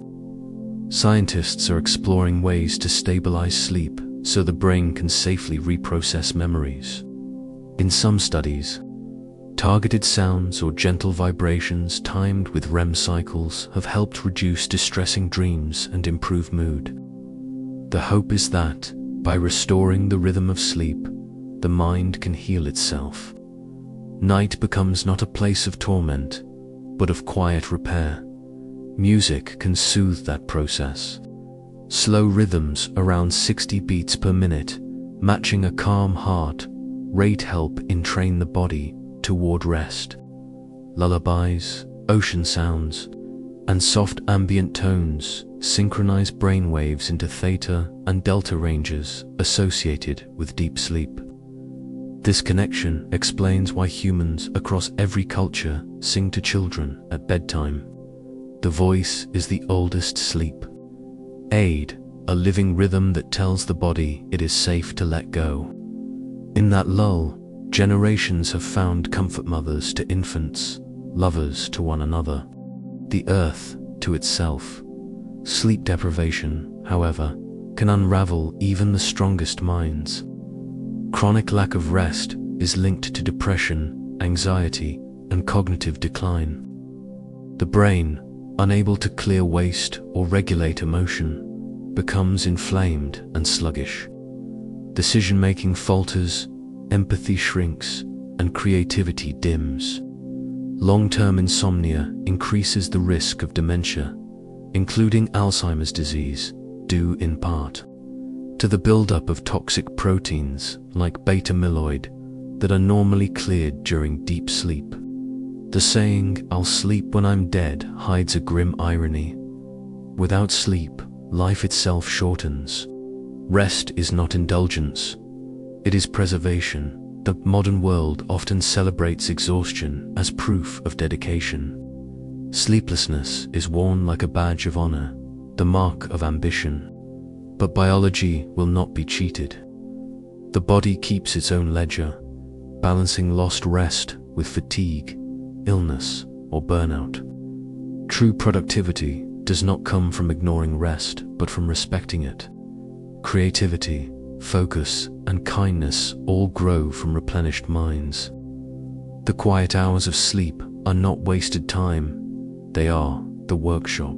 Scientists are exploring ways to stabilize sleep so the brain can safely reprocess memories. In some studies, targeted sounds or gentle vibrations timed with REM cycles have helped reduce distressing dreams and improve mood. The hope is that, by restoring the rhythm of sleep, the mind can heal itself. Night becomes not a place of torment, but of quiet repair. Music can soothe that process. Slow rhythms around 60 beats per minute, matching a calm heart rate, help entrain the body toward rest. Lullabies, ocean sounds, and soft ambient tones synchronize brainwaves into theta and delta ranges associated with deep sleep. This connection explains why humans across every culture sing to children at bedtime. The voice is the oldest sleep aid, a living rhythm that tells the body it is safe to let go. In that lull, generations have found comfort, mothers to infants, lovers to one another, the earth to itself. Sleep deprivation, however, can unravel even the strongest minds. Chronic lack of rest is linked to depression, anxiety, and cognitive decline. The brain, unable to clear waste or regulate emotion, becomes inflamed and sluggish. Decision-making falters, empathy shrinks, and creativity dims. Long-term insomnia increases the risk of dementia, including Alzheimer's disease, due in part to the buildup of toxic proteins like beta-amyloid that are normally cleared during deep sleep. The saying, "I'll sleep when I'm dead," hides a grim irony. Without sleep, life itself shortens. Rest is not indulgence, it is preservation. The modern world often celebrates exhaustion as proof of dedication. Sleeplessness is worn like a badge of honor, the mark of ambition. But biology will not be cheated. The body keeps its own ledger, balancing lost rest with fatigue, illness, or burnout. True productivity does not come from ignoring rest, but from respecting it. Creativity, focus, and kindness all grow from replenished minds. The quiet hours of sleep are not wasted time, they are the workshop,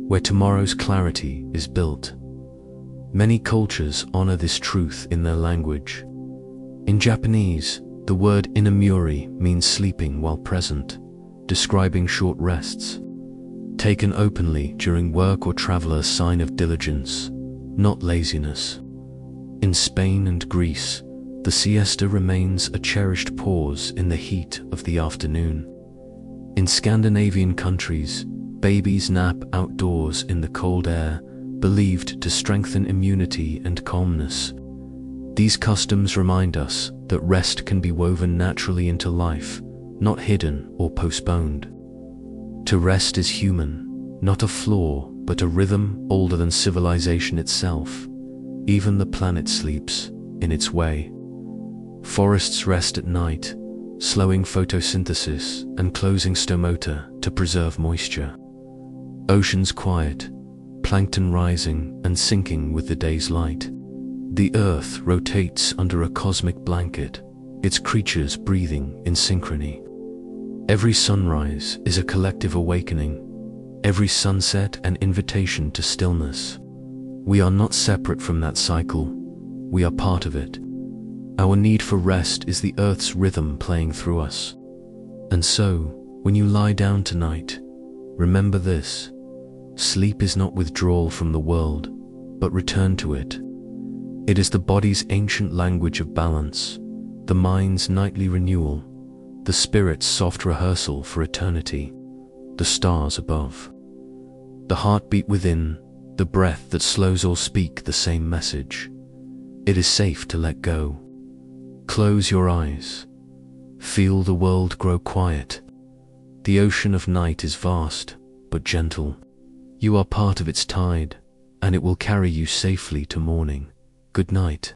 where tomorrow's clarity is built. Many cultures honor this truth in their language. In Japanese, the word inamuri means sleeping while present, describing short rests, taken openly during work or travel, a sign of diligence, not laziness. In Spain and Greece, the siesta remains a cherished pause in the heat of the afternoon. In Scandinavian countries, babies nap outdoors in the cold air, believed to strengthen immunity and calmness. These customs remind us that rest can be woven naturally into life, not hidden or postponed. To rest is human, not a flaw, but a rhythm older than civilization itself. Even the planet sleeps, in its way. Forests rest at night, slowing photosynthesis and closing stomata to preserve moisture. Oceans quiet, plankton rising and sinking with the day's light. The earth rotates under a cosmic blanket, its creatures breathing in synchrony. Every sunrise is a collective awakening, every sunset an invitation to stillness. We are not separate from that cycle, we are part of it. Our need for rest is the earth's rhythm playing through us. And so, when you lie down tonight, remember this: sleep is not withdrawal from the world, but return to it. It is the body's ancient language of balance, the mind's nightly renewal, the spirit's soft rehearsal for eternity, the stars above. The heartbeat within, the breath that slows all speak the same message. It is safe to let go. Close your eyes. Feel the world grow quiet. The ocean of night is vast, but gentle. You are part of its tide, and it will carry you safely to morning. Good night.